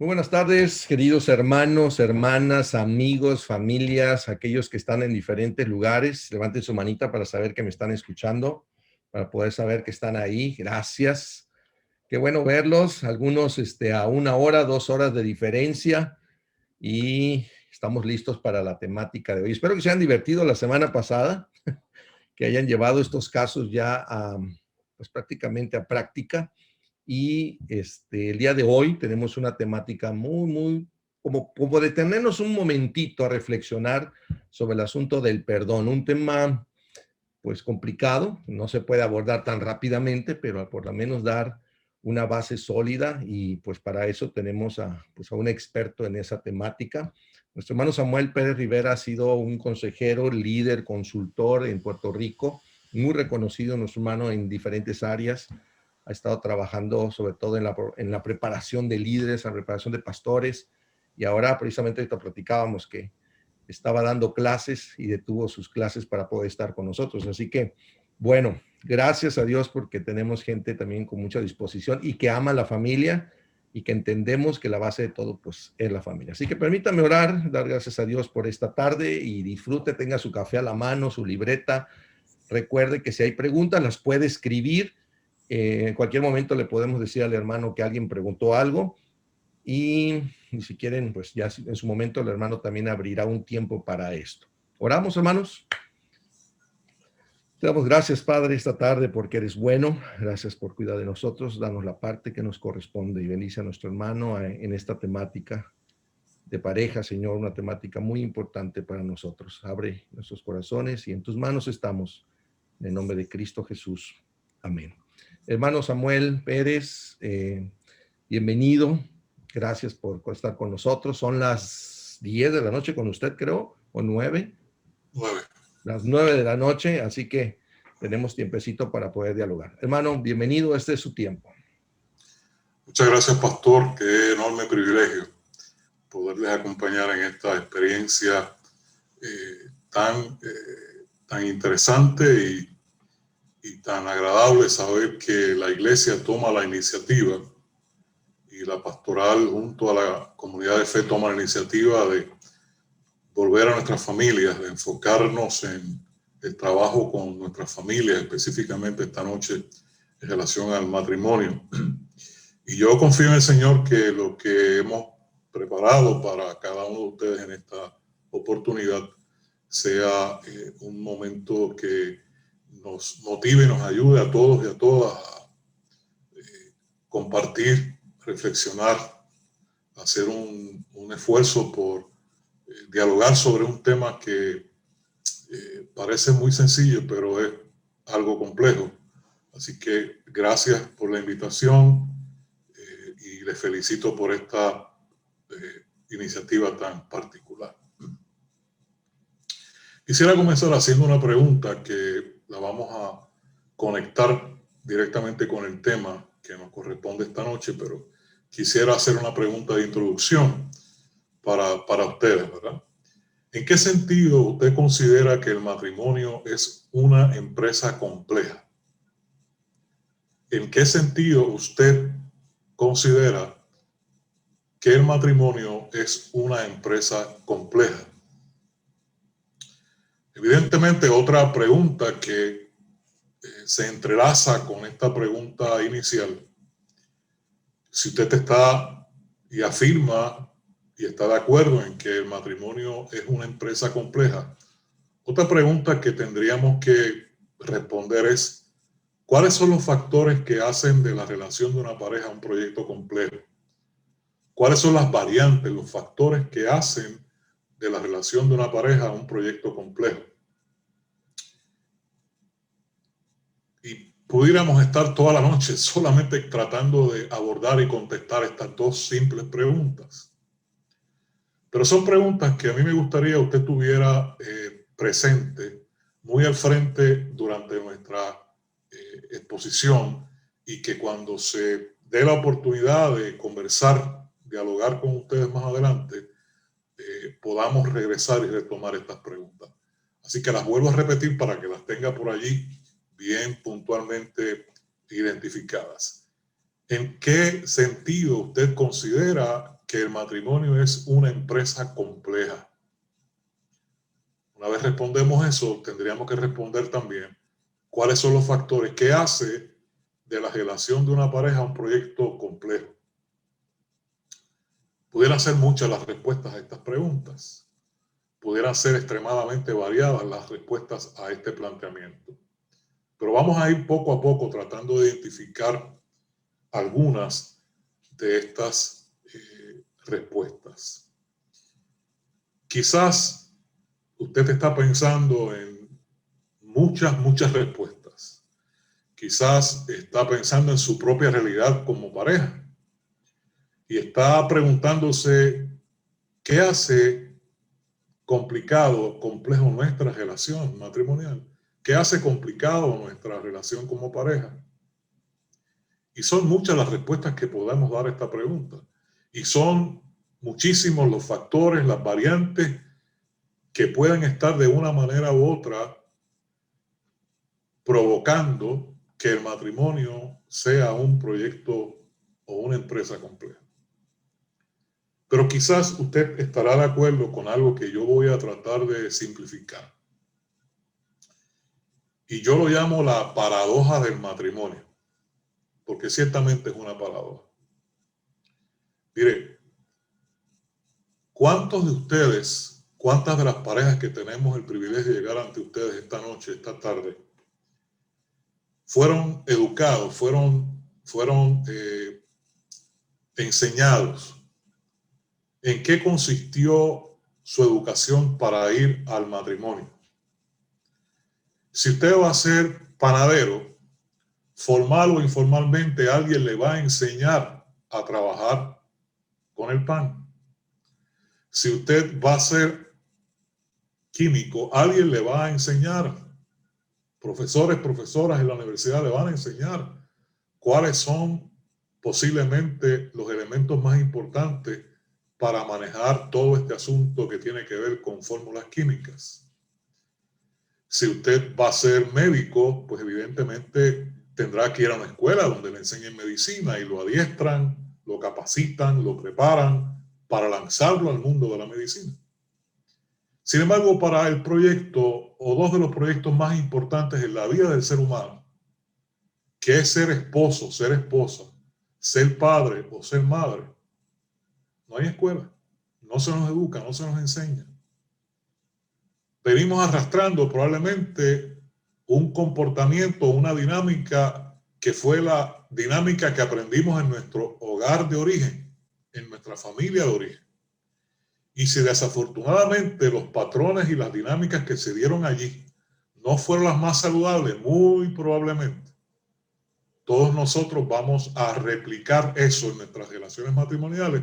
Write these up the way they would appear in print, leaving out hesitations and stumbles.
Muy buenas tardes, queridos hermanos, hermanas, amigos, familias, aquellos que están en diferentes lugares. Levanten su manita para saber que me están escuchando, para poder saber que están ahí. Gracias. Qué bueno verlos, algunos a 1 hora, 2 horas de diferencia, y estamos listos para la temática de hoy. Espero que se hayan divertido la semana pasada, que hayan llevado estos casos ya a, pues prácticamente a práctica. Y el día de hoy tenemos una temática muy, como detenernos un momentito a reflexionar sobre el asunto del perdón, un tema pues complicado, no se puede abordar tan rápidamente, pero por lo menos dar una base sólida, y pues para eso tenemos pues a un experto en esa temática. Nuestro hermano Samuel Pérez Rivera ha sido un consejero, líder, consultor en Puerto Rico, muy reconocido nuestro hermano en diferentes áreas. Ha estado trabajando sobre todo en la preparación de líderes, en la preparación de pastores, y ahora precisamente ahorita platicábamos que estaba dando clases y detuvo sus clases para poder estar con nosotros. Así que, bueno, gracias a Dios porque tenemos gente también con mucha disposición y que ama la familia y que entendemos que la base de todo pues es la familia. Así que permítame orar, dar gracias a Dios por esta tarde y disfrute, tenga su café a la mano, su libreta. Recuerde que si hay preguntas las puede escribir. En cualquier momento le podemos decir al hermano que alguien preguntó algo, y si quieren, pues ya en su momento el hermano también abrirá un tiempo para esto. Oramos, hermanos. Te damos gracias, Padre, esta tarde porque eres bueno. Gracias por cuidar de nosotros. Danos la parte que nos corresponde y bendice a nuestro hermano en esta temática de pareja, Señor, una temática muy importante para nosotros. Abre nuestros corazones y en tus manos estamos. En el nombre de Cristo Jesús. Amén. Hermano Samuel Pérez, bienvenido. Gracias por estar con nosotros. Son las 10 de la noche con usted, creo, o 9. 9. Las 9 de la noche, así que tenemos tiempecito para poder dialogar. Hermano, bienvenido, este es su tiempo. Muchas gracias, pastor. Qué enorme privilegio poderles acompañar en esta experiencia tan interesante y tan agradable saber que la iglesia toma la iniciativa y la pastoral junto a la comunidad de fe toma la iniciativa de volver a nuestras familias, de enfocarnos en el trabajo con nuestras familias, específicamente esta noche en relación al matrimonio. Y yo confío en el Señor que lo que hemos preparado para cada uno de ustedes en esta oportunidad sea un momento que nos motive y nos ayude a todos y a todas a compartir, reflexionar, hacer un esfuerzo por dialogar sobre un tema que parece muy sencillo, pero es algo complejo. Así que gracias por la invitación y les felicito por esta iniciativa tan particular. Quisiera comenzar haciendo una pregunta que la vamos a conectar directamente con el tema que nos corresponde esta noche, pero quisiera hacer una pregunta de introducción para ustedes, ¿verdad? ¿En qué sentido usted considera que el matrimonio es una empresa compleja? ¿En qué sentido usted considera que el matrimonio es una empresa compleja? Evidentemente, otra pregunta que se entrelaza con esta pregunta inicial, si usted está y afirma y está de acuerdo en que el matrimonio es una empresa compleja, otra pregunta que tendríamos que responder es, ¿cuáles son los factores que hacen de la relación de una pareja un proyecto complejo? ¿Cuáles son las variantes, los factores que hacen de la relación de una pareja un proyecto complejo? Y pudiéramos estar toda la noche solamente tratando de abordar y contestar estas dos simples preguntas. Pero son preguntas que a mí me gustaría usted tuviera presente, muy al frente durante nuestra exposición, y que cuando se dé la oportunidad de conversar, dialogar con ustedes más adelante, podamos regresar y retomar estas preguntas. Así que las vuelvo a repetir para que las tenga por allí bien puntualmente identificadas. ¿En qué sentido usted considera que el matrimonio es una empresa compleja. Una vez respondemos eso, tendríamos que responder también cuáles son los factores que hace de la relación de una pareja un proyecto complejo. Pudieran ser muchas las respuestas a estas preguntas. Pudieran ser extremadamente variadas las respuestas a este planteamiento. Pero vamos a ir poco a poco tratando de identificar algunas de estas respuestas. Quizás usted está pensando en muchas respuestas. Quizás está pensando en su propia realidad como pareja y está preguntándose qué hace complicado, complejo nuestra relación matrimonial, qué hace complicado nuestra relación como pareja. Y son muchas las respuestas que podemos dar a esta pregunta. Y son muchísimos los factores, las variantes que pueden estar de una manera u otra provocando que el matrimonio sea un proyecto o una empresa compleja. Pero quizás usted estará de acuerdo con algo que yo voy a tratar de simplificar. Y yo lo llamo la paradoja del matrimonio, porque ciertamente es una paradoja. Mire, ¿cuántos de ustedes, cuántas de las parejas que tenemos el privilegio de llegar ante ustedes esta noche, esta tarde, fueron educados, fueron enseñados en qué consistió su educación para ir al matrimonio? Si usted va a ser panadero, formal o informalmente, alguien le va a enseñar a trabajar con el pan. Si usted va a ser químico, alguien le va a enseñar. Profesores, profesoras en la universidad le van a enseñar cuáles son posiblemente los elementos más importantes para manejar todo este asunto que tiene que ver con fórmulas químicas. Si usted va a ser médico, pues evidentemente tendrá que ir a una escuela donde le enseñen medicina y lo adiestran, lo capacitan, lo preparan para lanzarlo al mundo de la medicina. Sin embargo, para el proyecto o dos de los proyectos más importantes en la vida del ser humano, que es ser esposo, ser esposa, ser padre o ser madre, no hay escuela, no se nos educa, no se nos enseña. Venimos arrastrando probablemente un comportamiento, una dinámica que fue la dinámica que aprendimos en nuestro hogar de origen, en nuestra familia de origen. Y si desafortunadamente los patrones y las dinámicas que se dieron allí no fueron las más saludables, muy probablemente todos nosotros vamos a replicar eso en nuestras relaciones matrimoniales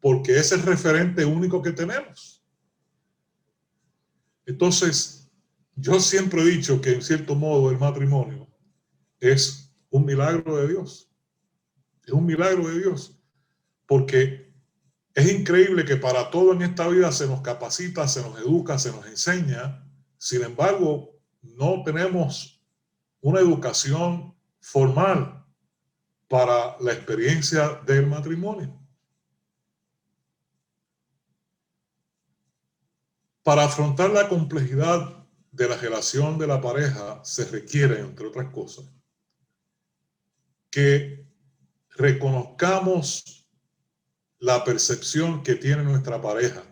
porque es el referente único que tenemos. Entonces, yo siempre he dicho que en cierto modo el matrimonio es un milagro de Dios. Es un milagro de Dios. Porque es increíble que para todo en esta vida se nos capacita, se nos educa, se nos enseña. Sin embargo, no tenemos una educación formal para la experiencia del matrimonio. Para afrontar la complejidad de la relación de la pareja se requiere, entre otras cosas, que reconozcamos la percepción que tiene nuestra pareja.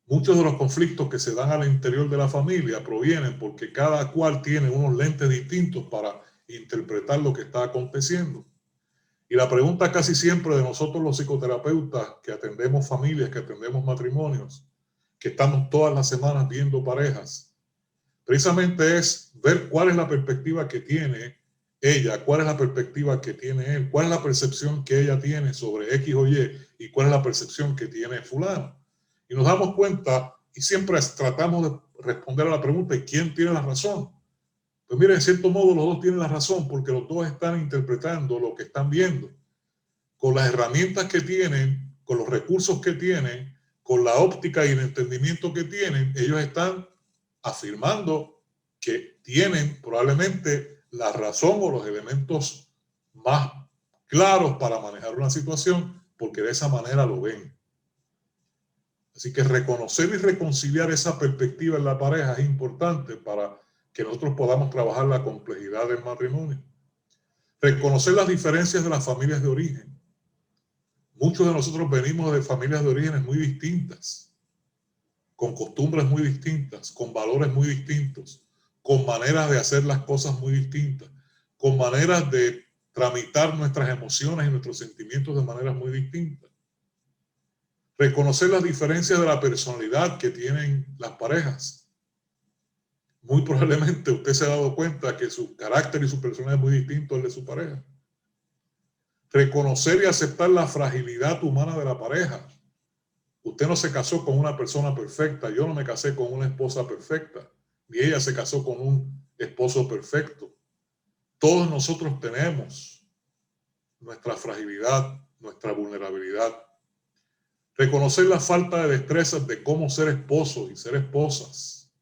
Muchos de los conflictos que se dan al interior de la familia provienen porque cada cual tiene unos lentes distintos para interpretar lo que está aconteciendo. Y la pregunta casi siempre de nosotros los psicoterapeutas que atendemos familias, que atendemos matrimonios, que estamos todas las semanas viendo parejas, precisamente es ver cuál es la perspectiva que tiene ella, cuál es la perspectiva que tiene él, cuál es la percepción que ella tiene sobre X o Y y cuál es la percepción que tiene fulano. Y nos damos cuenta y siempre tratamos de responder a la pregunta ¿y quién tiene la razón? Pues mira, en cierto modo los dos tienen la razón porque los dos están interpretando lo que están viendo. Con las herramientas que tienen, con los recursos que tienen, con la óptica y el entendimiento que tienen, ellos están afirmando que tienen probablemente la razón o los elementos más claros para manejar una situación porque de esa manera lo ven. Así que reconocer y reconciliar esa perspectiva en la pareja es importante para que nosotros podamos trabajar la complejidad del matrimonio. Reconocer las diferencias de las familias de origen. Muchos de nosotros venimos de familias de orígenes muy distintas, con costumbres muy distintas, con valores muy distintos, con maneras de hacer las cosas muy distintas, con maneras de tramitar nuestras emociones y nuestros sentimientos de maneras muy distintas. Reconocer las diferencias de la personalidad que tienen las parejas. Muy probablemente usted se ha dado cuenta que su carácter y su personalidad es muy distinto al de su pareja. Reconocer y aceptar la fragilidad humana de la pareja. Usted no se casó con una persona perfecta, yo no me casé con una esposa perfecta, ni ella se casó con un esposo perfecto. Todos nosotros tenemos nuestra fragilidad, nuestra vulnerabilidad. Reconocer la falta de destrezas de cómo ser esposos y ser esposas.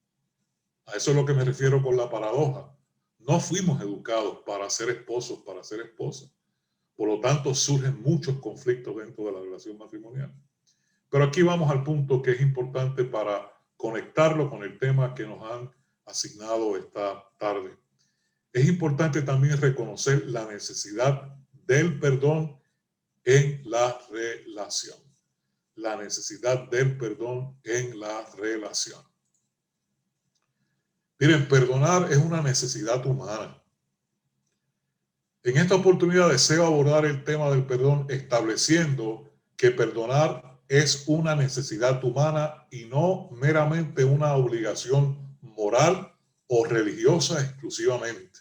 A eso es lo que me refiero con la paradoja. No fuimos educados para ser esposos, para ser esposas. Por lo tanto, surgen muchos conflictos dentro de la relación matrimonial. Pero aquí vamos al punto que es importante para conectarlo con el tema que nos han asignado esta tarde. Es importante también reconocer la necesidad del perdón en la relación. La necesidad del perdón en la relación. Miren, perdonar es una necesidad humana. En esta oportunidad deseo abordar el tema del perdón estableciendo que perdonar es una necesidad humana y no meramente una obligación moral o religiosa exclusivamente.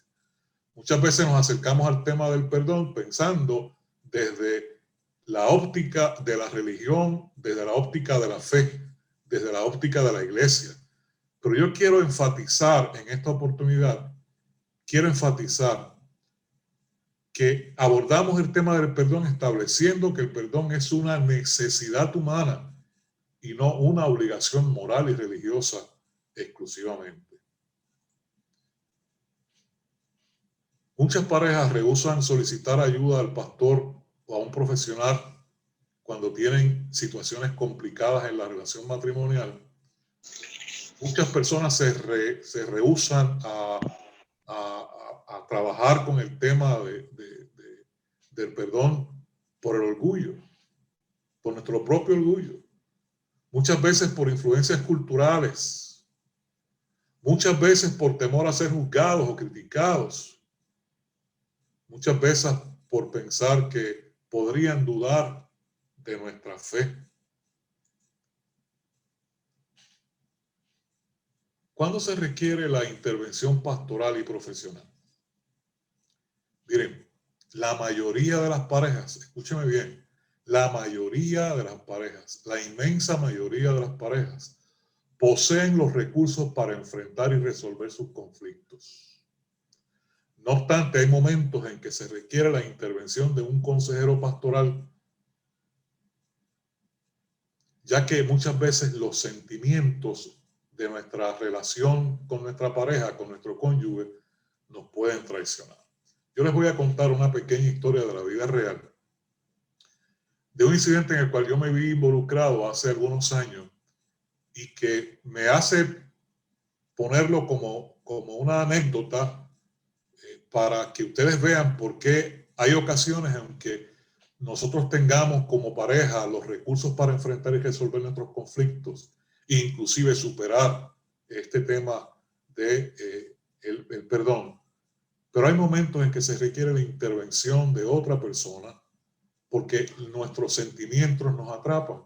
Muchas veces nos acercamos al tema del perdón pensando desde la óptica de la religión, desde la óptica de la fe, desde la óptica de la iglesia. Pero yo quiero enfatizar en esta oportunidad, que abordamos el tema del perdón estableciendo que el perdón es una necesidad humana y no una obligación moral y religiosa exclusivamente. Muchas parejas rehúsan solicitar ayuda al pastor o a un profesional cuando tienen situaciones complicadas en la relación matrimonial. Muchas personas se rehúsan a trabajar con el tema del perdón por el orgullo, por nuestro propio orgullo. Muchas veces por influencias culturales, muchas veces por temor a ser juzgados o criticados, muchas veces por pensar que podrían dudar de nuestra fe. ¿Cuándo se requiere la intervención pastoral y profesional? Miren, la mayoría de las parejas, escúcheme bien, la mayoría de las parejas, la inmensa mayoría de las parejas, poseen los recursos para enfrentar y resolver sus conflictos. No obstante, hay momentos en que se requiere la intervención de un consejero pastoral, ya que muchas veces los sentimientos de nuestra relación con nuestra pareja, con nuestro cónyuge, nos pueden traicionar. Yo les voy a contar una pequeña historia de la vida real, de un incidente en el cual yo me vi involucrado hace algunos años y que me hace ponerlo como una anécdota para que ustedes vean por qué hay ocasiones en que nosotros tengamos como pareja los recursos para enfrentar y resolver nuestros conflictos, inclusive superar este tema de el perdón. Pero hay momentos en que se requiere la intervención de otra persona porque nuestros sentimientos nos atrapan.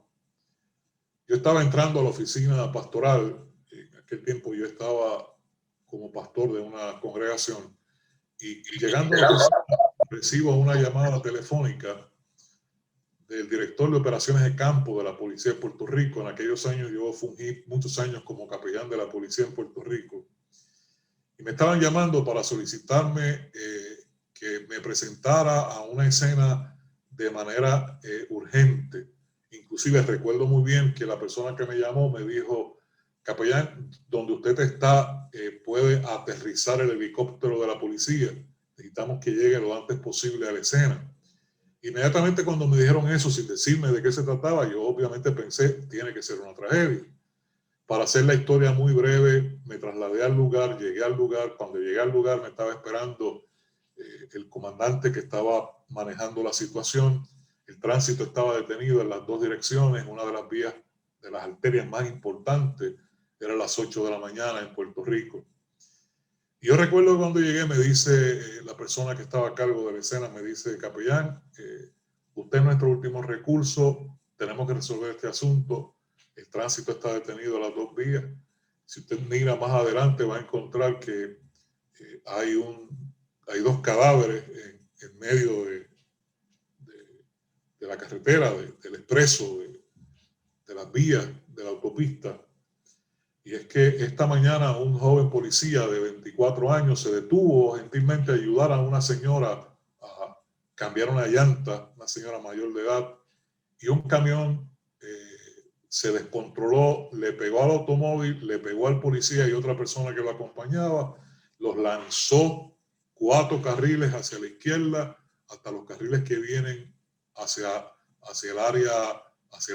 Yo estaba entrando a la oficina pastoral, en aquel tiempo yo estaba como pastor de una congregación, y llegando a la oficina recibo una llamada telefónica del director de operaciones de campo de la policía de Puerto Rico. En aquellos años yo fungí muchos años como capellán de la policía en Puerto Rico. Y me estaban llamando para solicitarme que me presentara a una escena de manera urgente. Inclusive recuerdo muy bien que la persona que me llamó me dijo: capellán, donde usted está puede aterrizar el helicóptero de la policía. Necesitamos que llegue lo antes posible a la escena. Inmediatamente cuando me dijeron eso, sin decirme de qué se trataba, yo obviamente pensé, tiene que ser una tragedia. Para hacer la historia muy breve, me trasladé al lugar, llegué al lugar. Cuando llegué al lugar me estaba esperando el comandante que estaba manejando la situación. El tránsito estaba detenido en las dos direcciones. Una de las vías, de las arterias más importantes, era a las 8 de la mañana en Puerto Rico. Y yo recuerdo cuando llegué, me dice la persona que estaba a cargo de la escena, me dice, capellán, usted es nuestro último recurso, tenemos que resolver este asunto, el tránsito está detenido a las dos vías. Si usted mira más adelante va a encontrar que hay dos cadáveres en medio de la carretera, del expreso, de las vías, de la autopista. Y es que esta mañana un joven policía de 24 años se detuvo gentilmente a ayudar a una señora a cambiar una llanta, una señora mayor de edad, y un camión se descontroló, le pegó al automóvil, le pegó al policía y otra persona que lo acompañaba, los lanzó 4 carriles hacia la izquierda hasta los carriles que vienen hacia el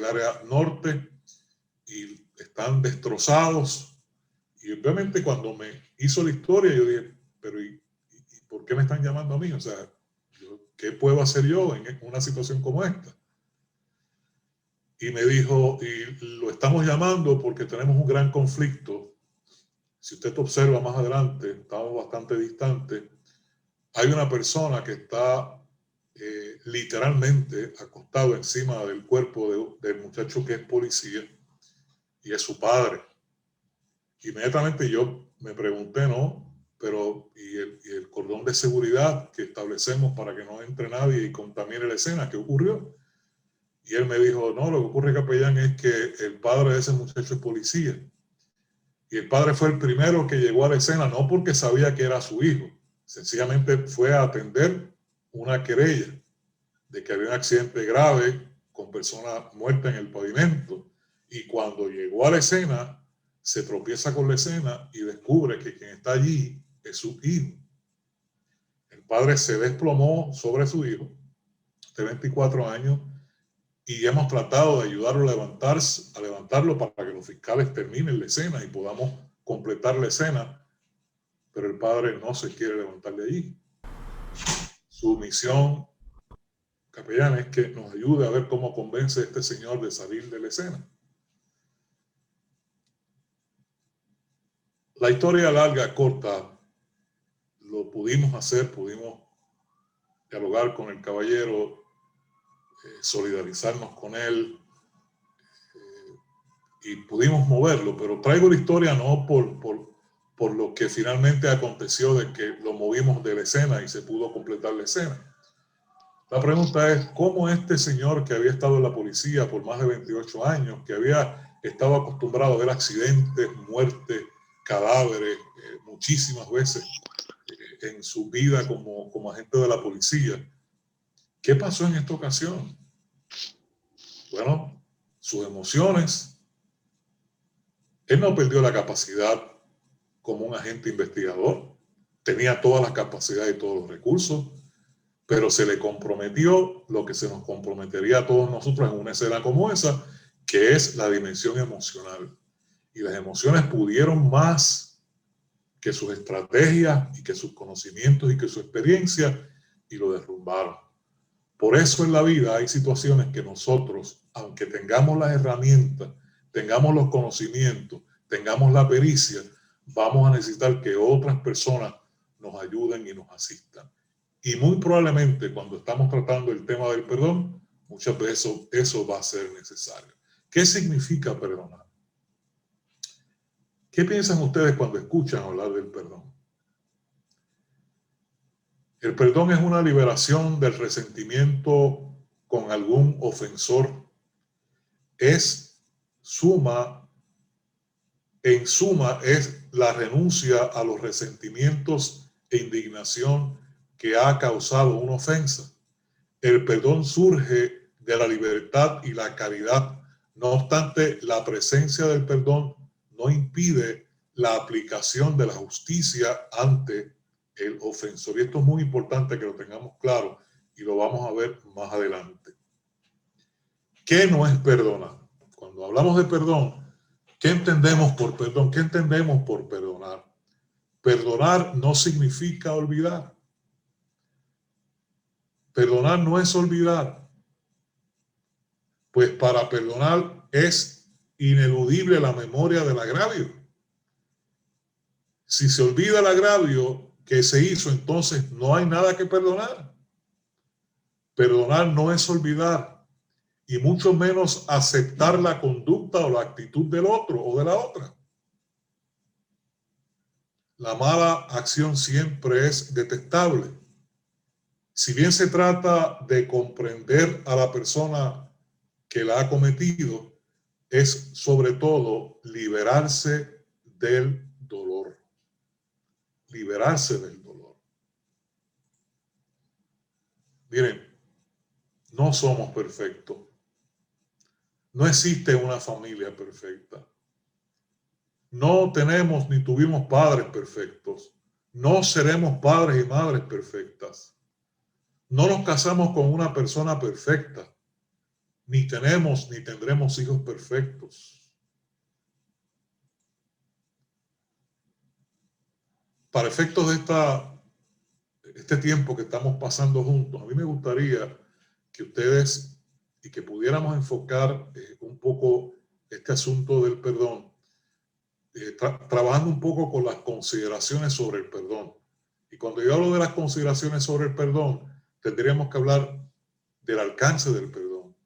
área norte, y están destrozados. Y obviamente cuando me hizo la historia yo dije, pero ¿y por qué me están llamando a mí? O sea, ¿qué puedo hacer yo en una situación como esta? Y me dijo, y lo estamos llamando porque tenemos un gran conflicto. Si usted observa más adelante, estamos bastante distantes. Hay una persona que está literalmente acostado encima del cuerpo del muchacho que es policía, y es su padre. Inmediatamente yo me pregunté, ¿no? Pero ¿y el cordón de seguridad que establecemos para que no entre nadie y contamine la escena? ¿Qué ocurrió? Y él me dijo, no, lo que ocurre, capellán, es que el padre de ese muchacho es policía. Y el padre fue el primero que llegó a la escena, no porque sabía que era su hijo, sencillamente fue a atender una querella de que había un accidente grave con personas muertas en el pavimento. Y cuando llegó a la escena, se tropieza con la escena y descubre que quien está allí es su hijo. El padre se desplomó sobre su hijo de 24 años y hemos tratado de ayudarlo a levantarlo para que los fiscales terminen la escena y podamos completar la escena, pero el padre no se quiere levantar de allí. Su misión, capellán, es que nos ayude a ver cómo convence a este señor de salir de la escena. La historia larga, corta, lo pudimos hacer, pudimos dialogar con el caballero, solidarizarnos con él, y pudimos moverlo, pero traigo la historia no por lo que finalmente aconteció de que lo movimos de la escena y se pudo completar la escena. La pregunta es, ¿cómo este señor que había estado en la policía por más de 28 años, que había estado acostumbrado a ver accidentes, muertes, cadáveres, muchísimas veces en su vida como agente de la policía, qué pasó en esta ocasión? Bueno, sus emociones. Él no perdió la capacidad como un agente investigador, tenía todas las capacidades y todos los recursos, pero se le comprometió lo que se nos comprometería a todos nosotros en una escena como esa, que es la dimensión emocional. Y las emociones pudieron más que sus estrategias y que sus conocimientos y que su experiencia, y lo derrumbaron. Por eso en la vida hay situaciones que nosotros, aunque tengamos las herramientas, tengamos los conocimientos, tengamos la pericia, vamos a necesitar que otras personas nos ayuden y nos asistan. Y muy probablemente cuando estamos tratando el tema del perdón, muchas veces eso va a ser necesario. ¿Qué significa perdonar? ¿Qué piensan ustedes cuando escuchan hablar del perdón? El perdón es una liberación del resentimiento con algún ofensor. En suma, es la renuncia a los resentimientos e indignación que ha causado una ofensa. El perdón surge de la libertad y la caridad. No obstante, la presencia del perdón no impide la aplicación de la justicia ante el ofensor. Y esto es muy importante que lo tengamos claro, y lo vamos a ver más adelante. ¿Qué no es perdonar? Cuando hablamos de perdón, ¿qué entendemos por perdón? ¿Qué entendemos por perdonar? Perdonar no significa olvidar. Perdonar no es olvidar, pues para perdonar es ineludible la memoria del agravio. Si se olvida el agravio que se hizo, entonces no hay nada que perdonar. Perdonar no es olvidar, y mucho menos aceptar la conducta o la actitud del otro o de la otra. La mala acción siempre es detestable. Si bien se trata de comprender a la persona que la ha cometido, es sobre todo liberarse del dolor. Liberarse del dolor. Miren, no somos perfectos. No existe una familia perfecta. No tenemos ni tuvimos padres perfectos. No seremos padres y madres perfectas. No nos casamos con una persona perfecta. Ni tenemos ni tendremos hijos perfectos. Para efectos de este tiempo que estamos pasando juntos, a mí me gustaría que ustedes y que pudiéramos enfocar un poco este asunto del perdón, trabajando un poco con las consideraciones sobre el perdón. Y cuando yo hablo de las consideraciones sobre el perdón, tendríamos que hablar del alcance del perdón,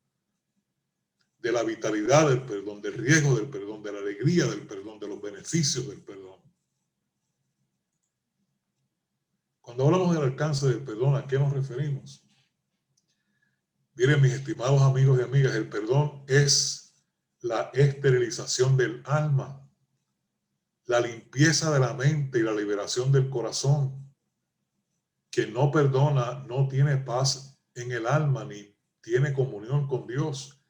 de la vitalidad del perdón, del riesgo del perdón, de la alegría del perdón, de los beneficios del perdón. Cuando hablamos del alcance del perdón, ¿a qué nos referimos? Miren, mis estimados amigos y amigas, el perdón es la esterilización del alma, la limpieza de la mente y la liberación del corazón. Quien no perdona no tiene paz en el alma ni tiene comunión con Dios.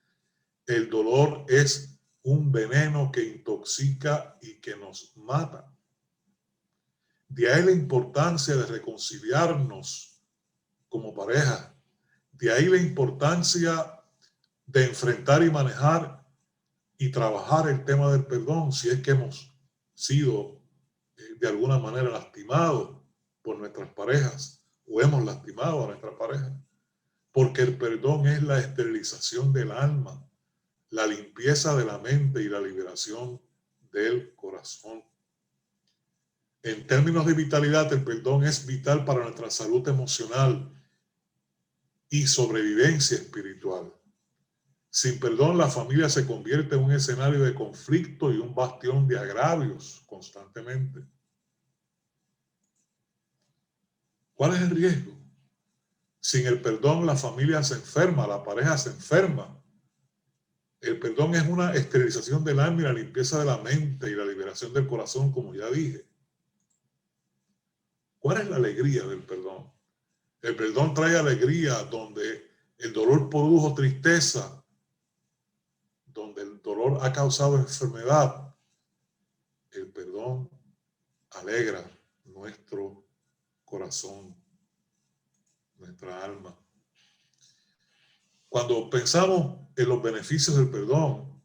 El dolor es un veneno que intoxica y que nos mata. De ahí la importancia de reconciliarnos como pareja. De ahí la importancia de enfrentar y manejar y trabajar el tema del perdón si es que hemos sido de alguna manera lastimados por nuestras parejas o hemos lastimado a nuestra pareja. Porque el perdón es la esterilización del alma, la limpieza de la mente y la liberación del corazón. En términos de vitalidad, el perdón es vital para nuestra salud emocional y sobrevivencia espiritual. Sin perdón, la familia se convierte en un escenario de conflicto y un bastión de agravios constantemente. ¿Cuál es el riesgo? Sin el perdón, la familia se enferma, la pareja se enferma. El perdón es una esterilización del alma y la limpieza de la mente y la liberación del corazón, como ya dije. ¿Cuál es la alegría del perdón? El perdón trae alegría donde el dolor produjo tristeza, donde el dolor ha causado enfermedad. El perdón alegra nuestro corazón, nuestra alma. Cuando pensamos en los beneficios del perdón,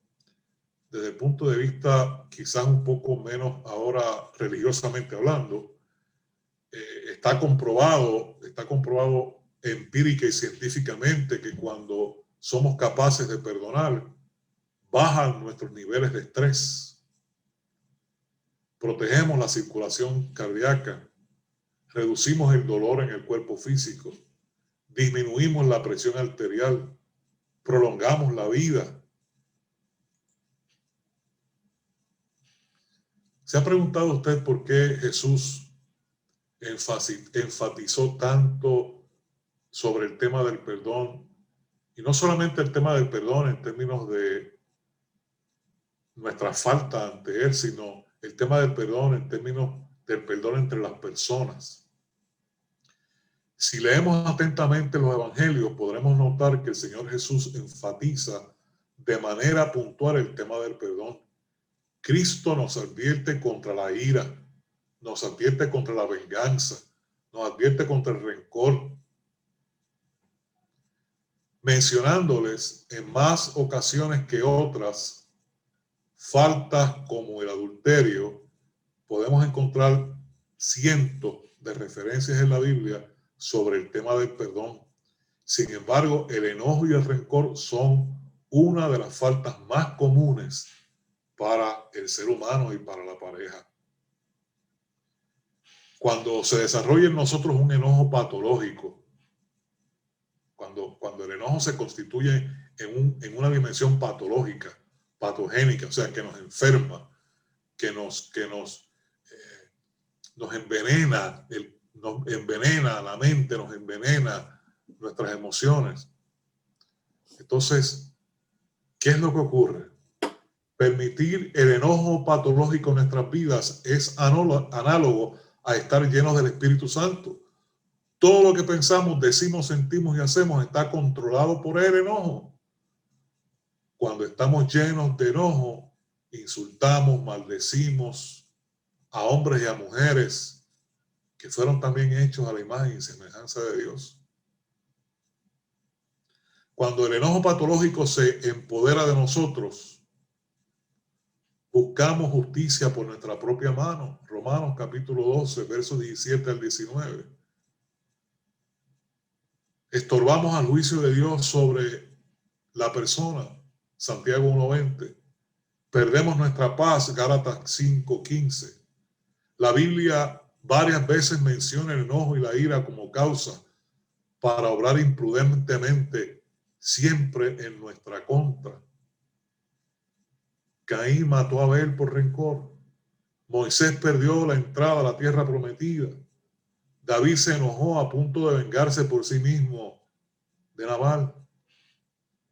desde el punto de vista quizás un poco menos ahora religiosamente hablando, está comprobado empírica y científicamente que cuando somos capaces de perdonar, bajan nuestros niveles de estrés, protegemos la circulación cardíaca, reducimos el dolor en el cuerpo físico, disminuimos la presión arterial, prolongamos la vida. ¿Se ha preguntado usted por qué Jesús enfatizó tanto sobre el tema del perdón? Y no solamente el tema del perdón en términos de nuestra falta ante Él, sino el tema del perdón en términos del perdón entre las personas. Si leemos atentamente los evangelios, podremos notar que el Señor Jesús enfatiza de manera puntual el tema del perdón. Cristo nos advierte contra la ira, nos advierte contra la venganza, nos advierte contra el rencor. mencionándoles en más ocasiones que otras faltas como el adulterio. Podemos encontrar cientos de referencias en la Biblia sobre el tema del perdón. Sin embargo, el enojo y el rencor son una de las faltas más comunes para el ser humano y para la pareja. Cuando se desarrolla en nosotros un enojo patológico, cuando el enojo se constituye en una dimensión patológica, patogénica, o sea, que nos enferma, que nos envenena, nos envenena la mente, nos envenena nuestras emociones. Entonces, ¿qué es lo que ocurre? Permitir el enojo patológico en nuestras vidas es análogo a estar llenos del Espíritu Santo. Todo lo que pensamos, decimos, sentimos y hacemos está controlado por el enojo. Cuando estamos llenos de enojo, insultamos, maldecimos a hombres y a mujeres que fueron también hechos a la imagen y semejanza de Dios. Cuando el enojo patológico se empodera de nosotros, buscamos justicia por nuestra propia mano. Romanos capítulo 12, versos 17 al 19. Estorbamos al juicio de Dios sobre la persona. Santiago 1:20. Perdemos nuestra paz. Gálatas 5:15. La Biblia varias veces menciona el enojo y la ira como causa para obrar imprudentemente, siempre en nuestra contra. Caín mató a Abel por rencor. Moisés perdió la entrada a la tierra prometida. David se enojó a punto de vengarse por sí mismo de Nabal.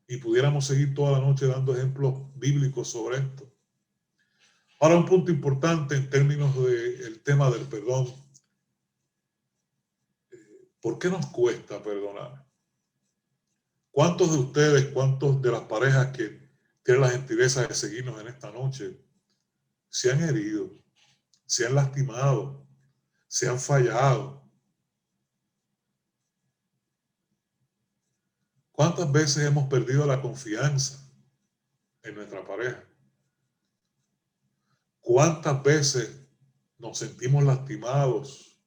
Y pudiéramos seguir toda la noche dando ejemplos bíblicos sobre esto. Ahora, un punto importante en términos del tema del perdón. ¿Por qué nos cuesta perdonar? ¿Cuántos de ustedes, cuántos de las parejas que tienen la gentileza de seguirnos en esta noche se han herido, se han lastimado, se han fallado? ¿Cuántas veces hemos perdido la confianza en nuestra pareja? ¿Cuántas veces nos sentimos lastimados,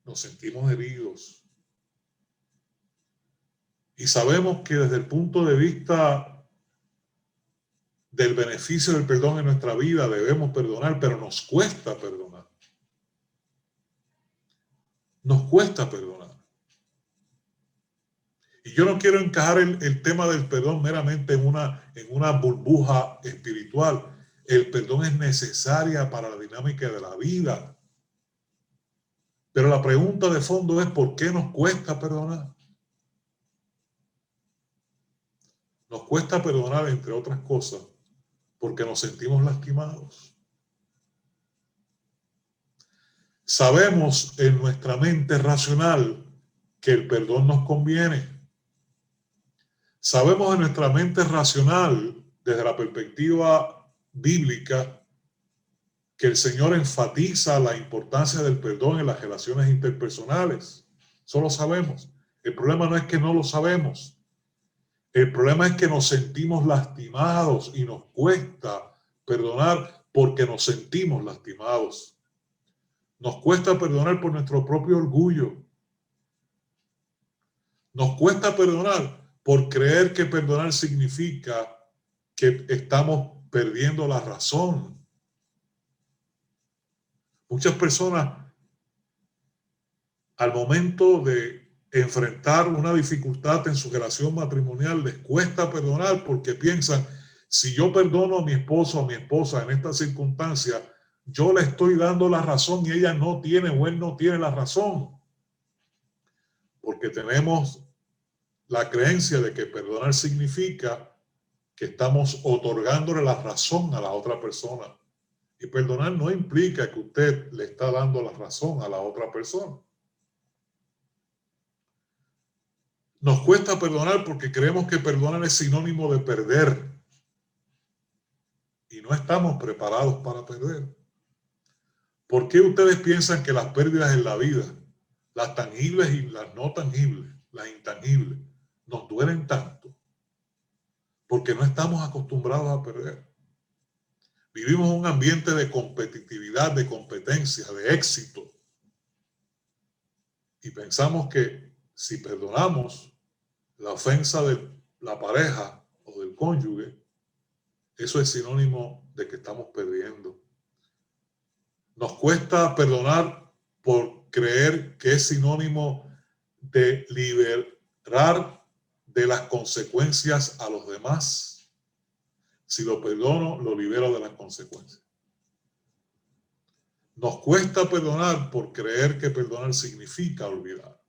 nos sentimos heridos? Y sabemos que desde el punto de vista del beneficio del perdón en nuestra vida debemos perdonar, pero nos cuesta perdonar. Nos cuesta perdonar. Y yo no quiero encajar el tema del perdón meramente en una burbuja espiritual. El perdón es necesaria para la dinámica de la vida. Pero la pregunta de fondo es ¿por qué nos cuesta perdonar? Nos cuesta perdonar, entre otras cosas, porque nos sentimos lastimados. Sabemos en nuestra mente racional que el perdón nos conviene. Sabemos en nuestra mente racional, desde la perspectiva bíblica, que el Señor enfatiza la importancia del perdón en las relaciones interpersonales. Eso lo sabemos. El problema no es que no lo sabemos. El problema es que nos sentimos lastimados y nos cuesta perdonar porque nos sentimos lastimados. Nos cuesta perdonar por nuestro propio orgullo. Nos cuesta perdonar por creer que perdonar significa que estamos perdiendo la razón. Muchas personas, al momento de enfrentar una dificultad en su relación matrimonial, les cuesta perdonar porque piensan, si yo perdono a mi esposo o a mi esposa en esta circunstancia, yo le estoy dando la razón y ella no tiene o él no tiene la razón. Porque tenemos la creencia de que perdonar significa que estamos otorgándole la razón a la otra persona. Y perdonar no implica que usted le está dando la razón a la otra persona. Nos cuesta perdonar porque creemos que perdonar es sinónimo de perder. Y no estamos preparados para perder. ¿Por qué ustedes piensan que las pérdidas en la vida, las tangibles y las no tangibles, las intangibles, nos duelen tanto porque no estamos acostumbrados a perder. Vivimos un ambiente de competitividad, de competencia, de éxito. Y pensamos que si perdonamos la ofensa de la pareja o del cónyuge, eso es sinónimo de que estamos perdiendo. Nos cuesta perdonar por creer que es sinónimo de liberar de las consecuencias a los demás. Si lo perdono, lo libero de las consecuencias. Nos cuesta perdonar por creer que perdonar significa olvidar.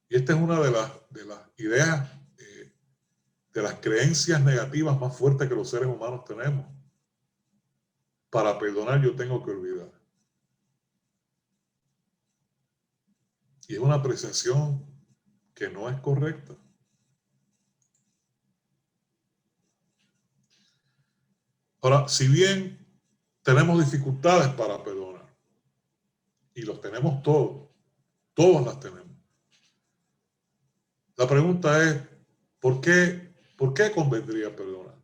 Y esta es una de las ideas, de las creencias negativas más fuertes que los seres humanos tenemos. Para perdonar yo tengo que olvidar. Y es una apreciación que no es correcta. Ahora, si bien tenemos dificultades para perdonar, y los tenemos todos las tenemos, la pregunta es, ¿por qué convendría perdonar?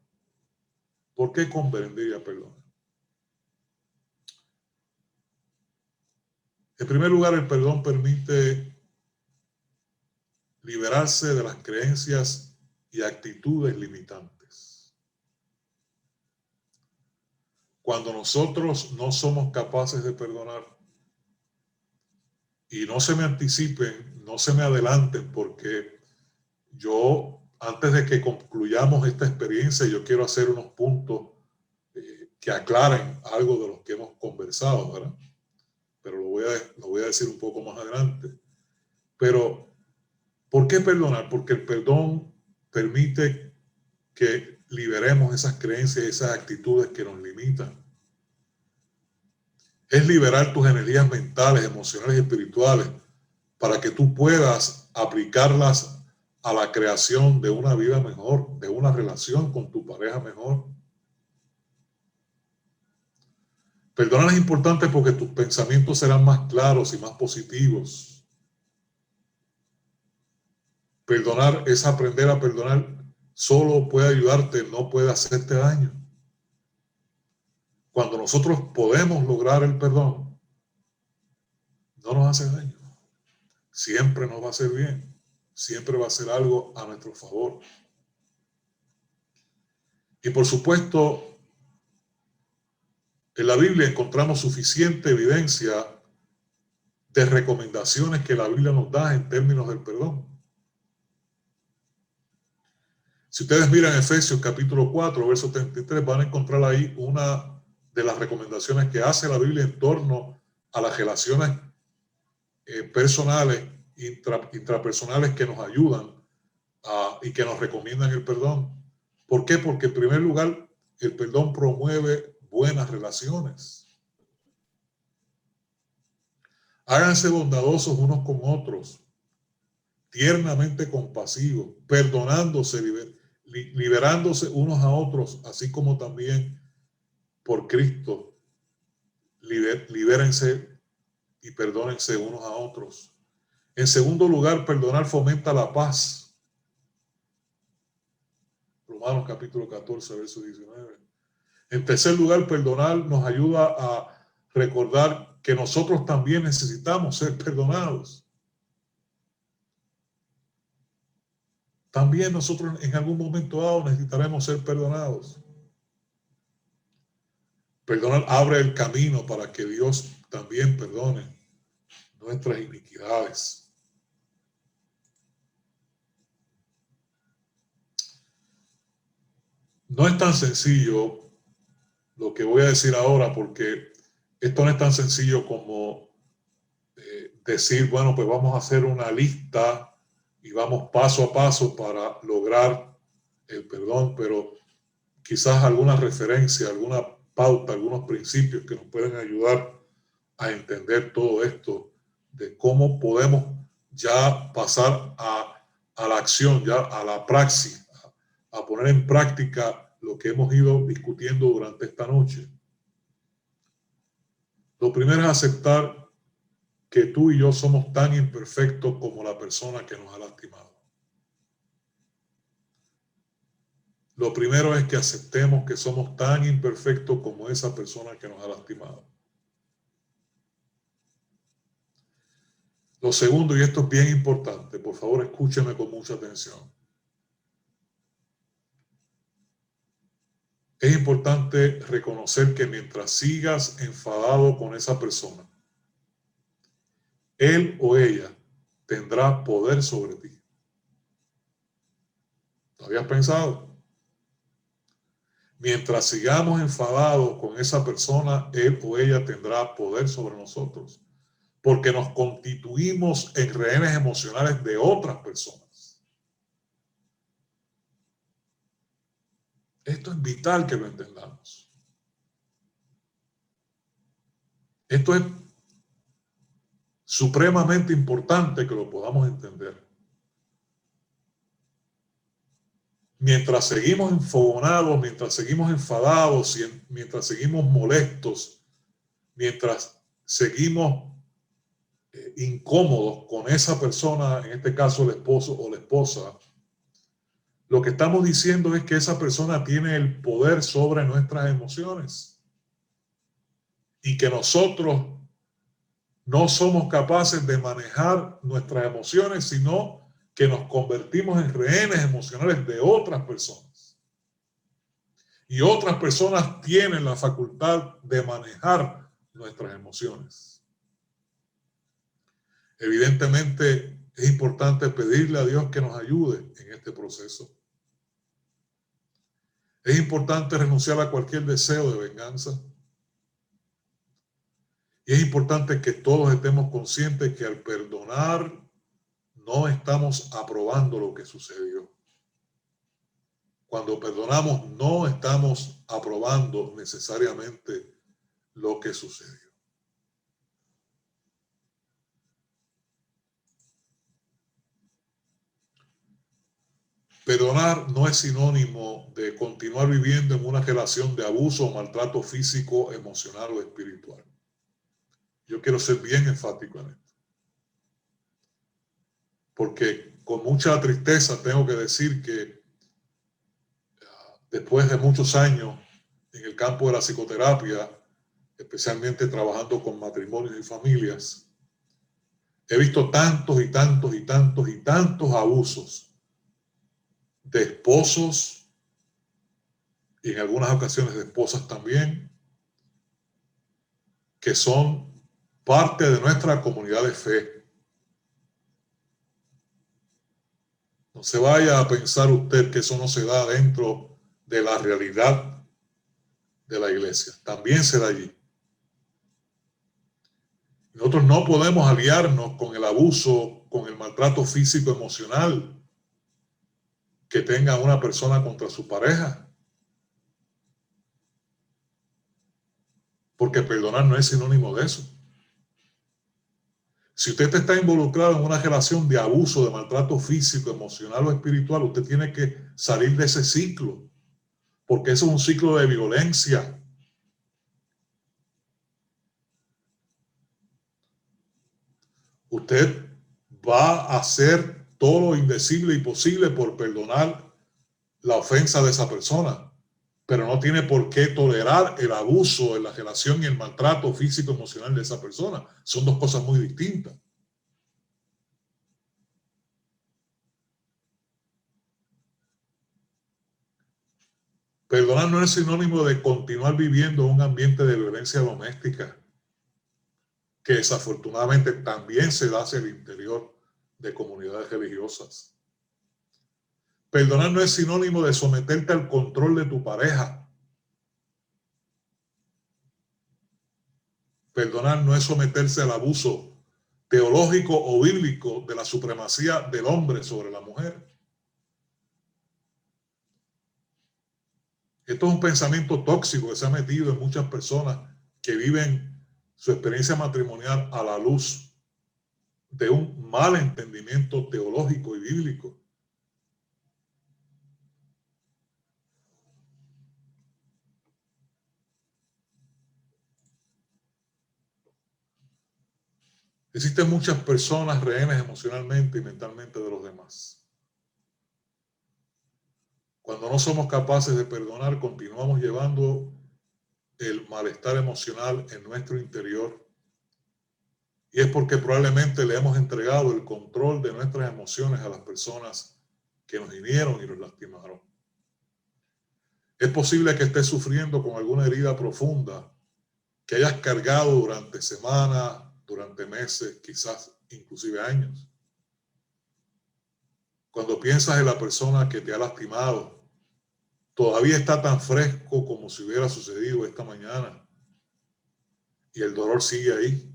¿Por qué convendría perdonar? En primer lugar, el perdón permite liberarse de las creencias y actitudes limitantes. Cuando nosotros no somos capaces de perdonar, y no se me anticipen, no se me adelanten, porque yo, antes de que concluyamos esta experiencia, yo quiero hacer unos puntos que aclaren algo de los que hemos conversado, ¿verdad? Pero lo voy a decir un poco más adelante. Pero, ¿por qué perdonar? Porque el perdón permite que liberemos esas creencias y esas actitudes que nos limitan. Es liberar tus energías mentales, emocionales y espirituales para que tú puedas aplicarlas a la creación de una vida mejor, de una relación con tu pareja mejor. Perdonar es importante porque tus pensamientos serán más claros y más positivos. Perdonar es aprender a perdonar. Solo puede ayudarte, no puede hacerte daño. Cuando nosotros podemos lograr el perdón, no nos hace daño. Siempre nos va a hacer bien. Siempre va a ser algo a nuestro favor. Y por supuesto, en la Biblia encontramos suficiente evidencia de recomendaciones que la Biblia nos da en términos del perdón. Si ustedes miran Efesios capítulo 4, verso 33, van a encontrar ahí una de las recomendaciones que hace la Biblia en torno a las relaciones personales, intrapersonales que nos ayudan y que nos recomiendan el perdón. ¿Por qué? Porque en primer lugar, el perdón promueve buenas relaciones. Háganse bondadosos unos con otros, tiernamente compasivos, perdonándose, liberándose unos a otros, así como también por Cristo, libérense y perdónense unos a otros. En segundo lugar, perdonar fomenta la paz. Romanos capítulo 14, verso 19. En tercer lugar, perdonar nos ayuda a recordar que nosotros también necesitamos ser perdonados. También nosotros en algún momento dado necesitaremos ser perdonados. Perdonar abre el camino para que Dios también perdone nuestras iniquidades. No es tan sencillo lo que voy a decir ahora, porque esto no es tan sencillo como decir, bueno, pues vamos a hacer una lista y vamos paso a paso para lograr el perdón, pero quizás alguna referencia, alguna pauta, algunos principios que nos pueden ayudar a entender todo esto, de cómo podemos ya pasar a la acción, ya a la praxis, a poner en práctica lo que hemos ido discutiendo durante esta noche. Lo primero es aceptar que tú y yo somos tan imperfectos como la persona que nos ha lastimado. Lo primero es que aceptemos que somos tan imperfectos como esa persona que nos ha lastimado. Lo segundo, y esto es bien importante, por favor escúcheme con mucha atención. Es importante reconocer que mientras sigas enfadado con esa persona, él o ella tendrá poder sobre ti. ¿Lo habías pensado? Mientras sigamos enfadados con esa persona, él o ella tendrá poder sobre nosotros, porque nos constituimos en rehenes emocionales de otras personas. Esto es vital que lo entendamos. Esto es supremamente importante que lo podamos entender. Mientras seguimos enfogonados, mientras seguimos enfadados, mientras seguimos molestos, mientras seguimos incómodos con esa persona, en este caso el esposo o la esposa, lo que estamos diciendo es que esa persona tiene el poder sobre nuestras emociones y que nosotros no somos capaces de manejar nuestras emociones, sino que nos convertimos en rehenes emocionales de otras personas. Y otras personas tienen la facultad de manejar nuestras emociones. Evidentemente, es importante pedirle a Dios que nos ayude en este proceso. Es importante renunciar a cualquier deseo de venganza. Y es importante que todos estemos conscientes que al perdonar no estamos aprobando lo que sucedió. Cuando perdonamos no estamos aprobando necesariamente lo que sucedió. Perdonar no es sinónimo de continuar viviendo en una relación de abuso o maltrato físico, emocional o espiritual. Yo quiero ser bien enfático en esto. Porque con mucha tristeza tengo que decir que después de muchos años en el campo de la psicoterapia, especialmente trabajando con matrimonios y familias, he visto tantos y tantos y tantos y tantos abusos de esposos y en algunas ocasiones de esposas también, que son parte de nuestra comunidad de fe. No se vaya a pensar usted que eso no se da dentro de la realidad de la iglesia. También se da allí. Nosotros no podemos aliarnos con el abuso, con el maltrato físico emocional que tenga una persona contra su pareja. Porque perdonar no es sinónimo de eso. Si usted está involucrado en una relación de abuso, de maltrato físico, emocional o espiritual, usted tiene que salir de ese ciclo, porque eso es un ciclo de violencia. Usted va a hacer todo lo indecible y posible por perdonar la ofensa de esa persona, pero no tiene por qué tolerar el abuso en la relación y el maltrato físico emocional de esa persona. Son dos cosas muy distintas. Perdonar no es sinónimo de continuar viviendo un ambiente de violencia doméstica, que desafortunadamente también se da hacia el interior de comunidades religiosas. Perdonar no es sinónimo de someterte al control de tu pareja. Perdonar no es someterse al abuso teológico o bíblico de la supremacía del hombre sobre la mujer. Esto es un pensamiento tóxico que se ha metido en muchas personas que viven su experiencia matrimonial a la luz de un mal entendimiento teológico y bíblico. Existen muchas personas rehenes emocionalmente y mentalmente de los demás. Cuando no somos capaces de perdonar, continuamos llevando el malestar emocional en nuestro interior. Y es porque probablemente le hemos entregado el control de nuestras emociones a las personas que nos hirieron y nos lastimaron. Es posible que estés sufriendo con alguna herida profunda que hayas cargado durante semanas, durante meses, quizás inclusive años. Cuando piensas en la persona que te ha lastimado, todavía está tan fresco como si hubiera sucedido esta mañana. Y el dolor sigue ahí.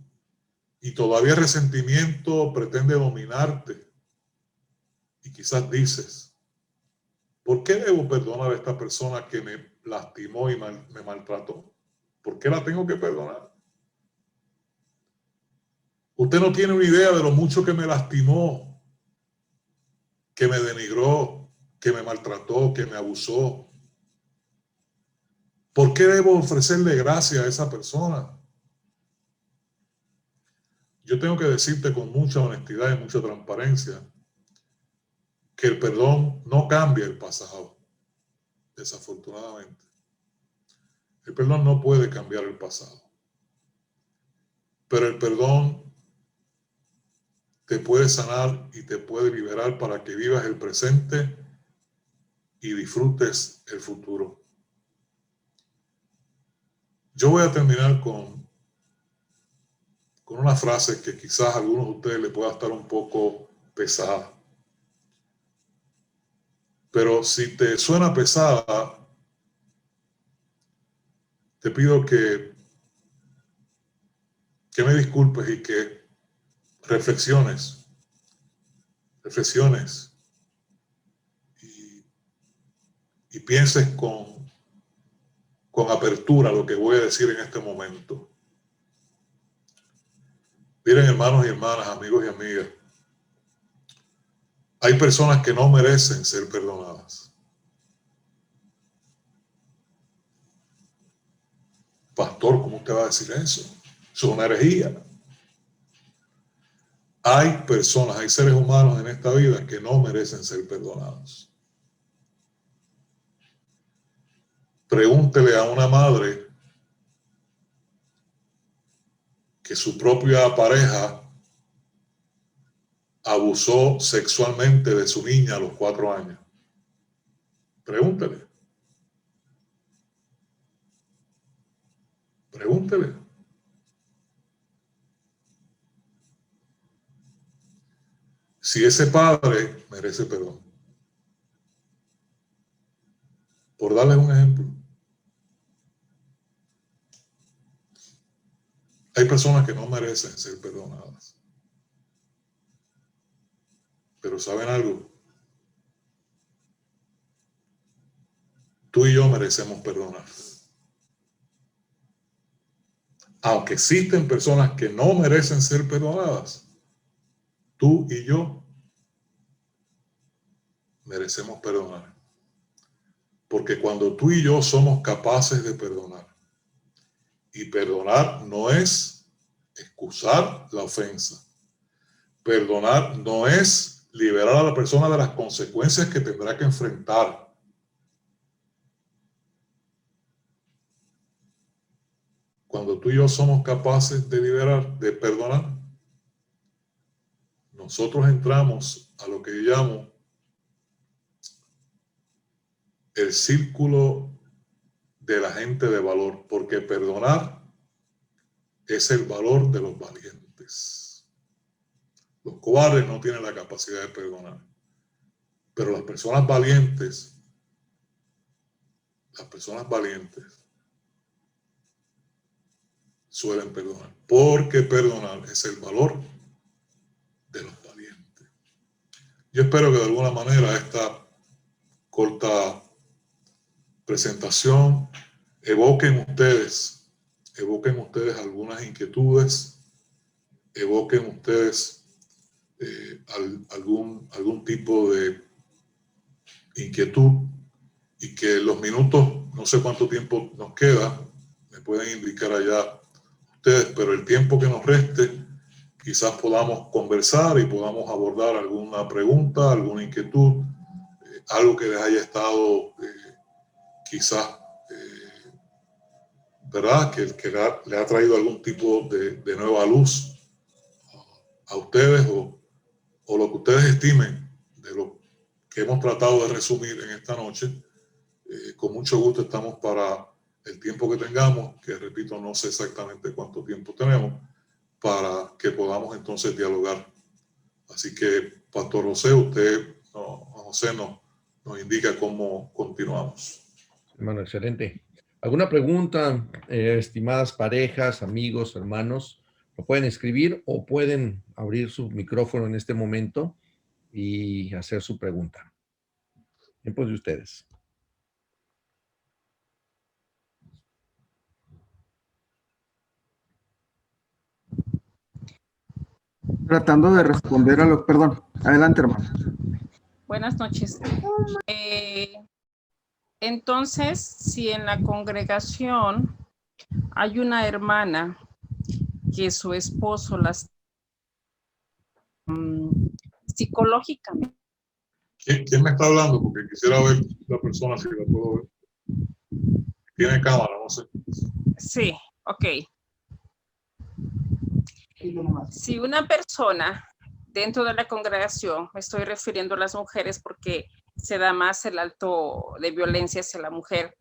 Y todavía el resentimiento pretende dominarte. Y quizás dices, ¿por qué debo perdonar a esta persona que me lastimó y me maltrató? ¿Por qué la tengo que perdonar? Usted no tiene una idea de lo mucho que me lastimó, que me denigró, que me maltrató, que me abusó. ¿Por qué debo ofrecerle gracia a esa persona? Yo tengo que decirte con mucha honestidad y mucha transparencia que el perdón no cambia el pasado, desafortunadamente. El perdón no puede cambiar el pasado. Pero el perdón te puede sanar y te puede liberar para que vivas el presente y disfrutes el futuro. Yo voy a terminar con una frase que quizás a algunos de ustedes les pueda estar un poco pesada. Pero si te suena pesada, te pido que me disculpes y que reflexiones y pienses con apertura lo que voy a decir en este momento. Miren, hermanos y hermanas, amigos y amigas, hay personas que no merecen ser perdonadas. Pastor, ¿cómo usted va a decir eso? Eso es una herejía. Hay personas, hay seres humanos en esta vida que no merecen ser perdonados. Pregúntele a una madre que su propia pareja abusó sexualmente de su niña a los 4 años. Pregúntele. Si ese padre merece perdón. Por darles un ejemplo. Hay personas que no merecen ser perdonadas. Pero ¿saben algo? Tú y yo merecemos perdonar. Aunque existen personas que no merecen ser perdonadas, tú y yo merecemos perdonar. Porque cuando tú y yo somos capaces de perdonar, y perdonar no es excusar la ofensa, perdonar no es liberar a la persona de las consecuencias que tendrá que enfrentar. Cuando tú y yo somos capaces de liberar, de perdonar, nosotros entramos a lo que yo llamo el círculo de la gente de valor, porque perdonar es el valor de los valientes. Los cobardes no tienen la capacidad de perdonar, pero las personas valientes suelen perdonar, porque perdonar es el valor de los valientes. Yo espero que de alguna manera esta corta presentación evoquen ustedes algunas inquietudes, evoquen ustedes algún tipo de inquietud, y que los minutos, no sé cuánto tiempo nos queda, me pueden indicar allá ustedes, pero el tiempo que nos reste, quizás podamos conversar y podamos abordar alguna pregunta, alguna inquietud, algo que les haya estado quizás, ¿verdad? Que le ha traído algún tipo de nueva luz a ustedes o lo que ustedes estimen de lo que hemos tratado de resumir en esta noche. Con mucho gusto estamos para el tiempo que tengamos, que repito, no sé exactamente cuánto tiempo tenemos, para que podamos entonces dialogar. Así que, Pastor José, José nos indica cómo continuamos. Hermano, excelente. ¿Alguna pregunta, estimadas parejas, amigos, hermanos? Lo pueden escribir o pueden abrir su micrófono en este momento y hacer su pregunta. Tiempo de ustedes. Tratando de responder a lo... Perdón, adelante, hermano. Buenas noches. Entonces, si en la congregación hay una hermana que su esposo las psicológicamente. ¿Quién me está hablando? Porque quisiera ver la persona, si la puedo ver. Tiene cámara, no sé. Sí, ok. Si una persona dentro de la congregación, me estoy refiriendo a las mujeres porque se da más el alto de violencia hacia la mujer,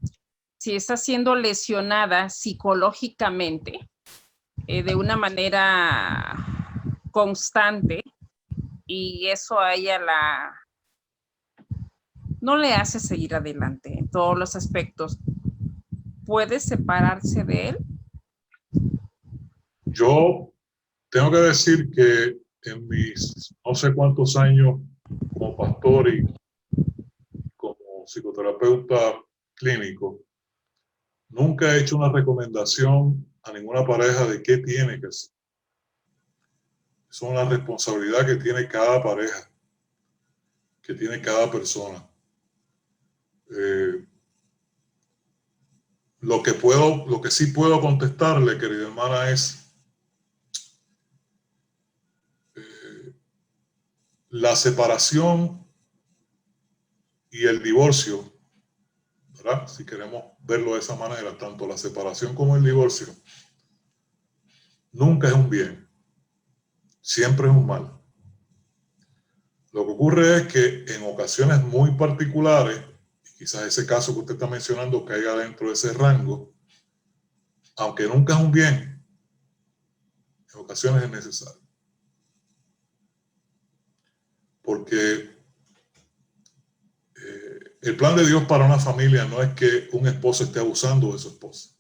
si está siendo lesionada psicológicamente de una manera constante y eso a ella no le hace seguir adelante en todos los aspectos, ¿puede separarse de él? Yo tengo que decir que en mis no sé cuántos años como pastor y como psicoterapeuta clínico, nunca he hecho una recomendación a ninguna pareja de qué tiene que hacer. Es una responsabilidad que tiene cada pareja, que tiene cada persona. Lo que sí puedo contestarle, querida hermana, es la separación y el divorcio, ¿verdad? Si queremos verlo de esa manera, tanto la separación como el divorcio, nunca es un bien, siempre es un mal. Lo que ocurre es que en ocasiones muy particulares, y quizás ese caso que usted está mencionando caiga dentro de ese rango, aunque nunca es un bien, en ocasiones es necesario. Porque el plan de Dios para una familia no es que un esposo esté abusando de su esposa.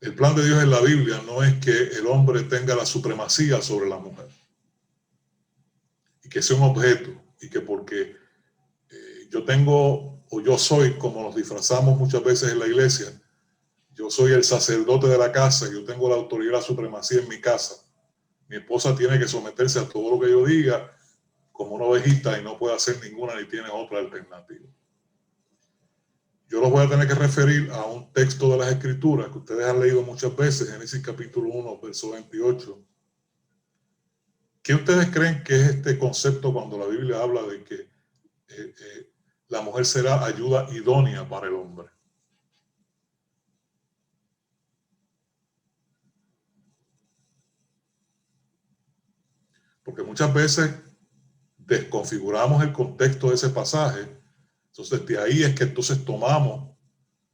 El plan de Dios en la Biblia no es que el hombre tenga la supremacía sobre la mujer y que sea un objeto y que porque yo tengo o yo soy, como nos disfrazamos muchas veces en la iglesia, yo soy el sacerdote de la casa, yo tengo la autoridad y la supremacía en mi casa. Mi esposa tiene que someterse a todo lo que yo diga como una ovejita y no puede hacer ninguna ni tiene otra alternativa. Yo los voy a tener que referir a un texto de las Escrituras que ustedes han leído muchas veces, Génesis capítulo 1, verso 28. ¿Qué ustedes creen que es este concepto cuando la Biblia habla de que la mujer será ayuda idónea para el hombre? Porque muchas veces desconfiguramos el contexto de ese pasaje. Entonces, de ahí es que entonces tomamos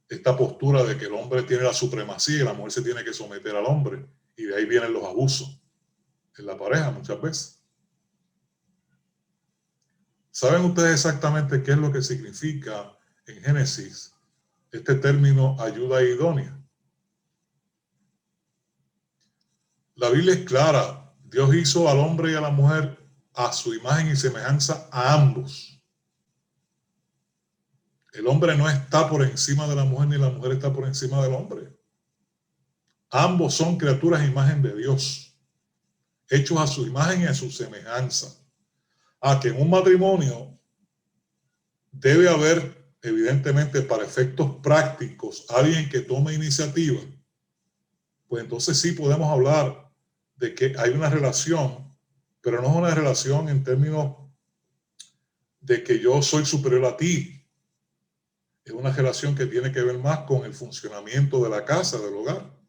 esta postura de que el hombre tiene la supremacía y la mujer se tiene que someter al hombre. Y de ahí vienen los abusos en la pareja muchas veces. ¿Saben ustedes exactamente qué es lo que significa en Génesis este término ayuda idónea? La Biblia es clara. Dios hizo al hombre y a la mujer a su imagen y semejanza a ambos. El hombre no está por encima de la mujer ni la mujer está por encima del hombre. Ambos son criaturas a imagen de Dios, hechos a su imagen y a su semejanza. Que en un matrimonio debe haber, evidentemente, para efectos prácticos, alguien que tome iniciativa. pues entonces sí podemos hablar de que hay una relación, pero no es una relación en términos de que yo soy superior a ti. Es una relación que tiene que ver más con el funcionamiento de la casa, del hogar.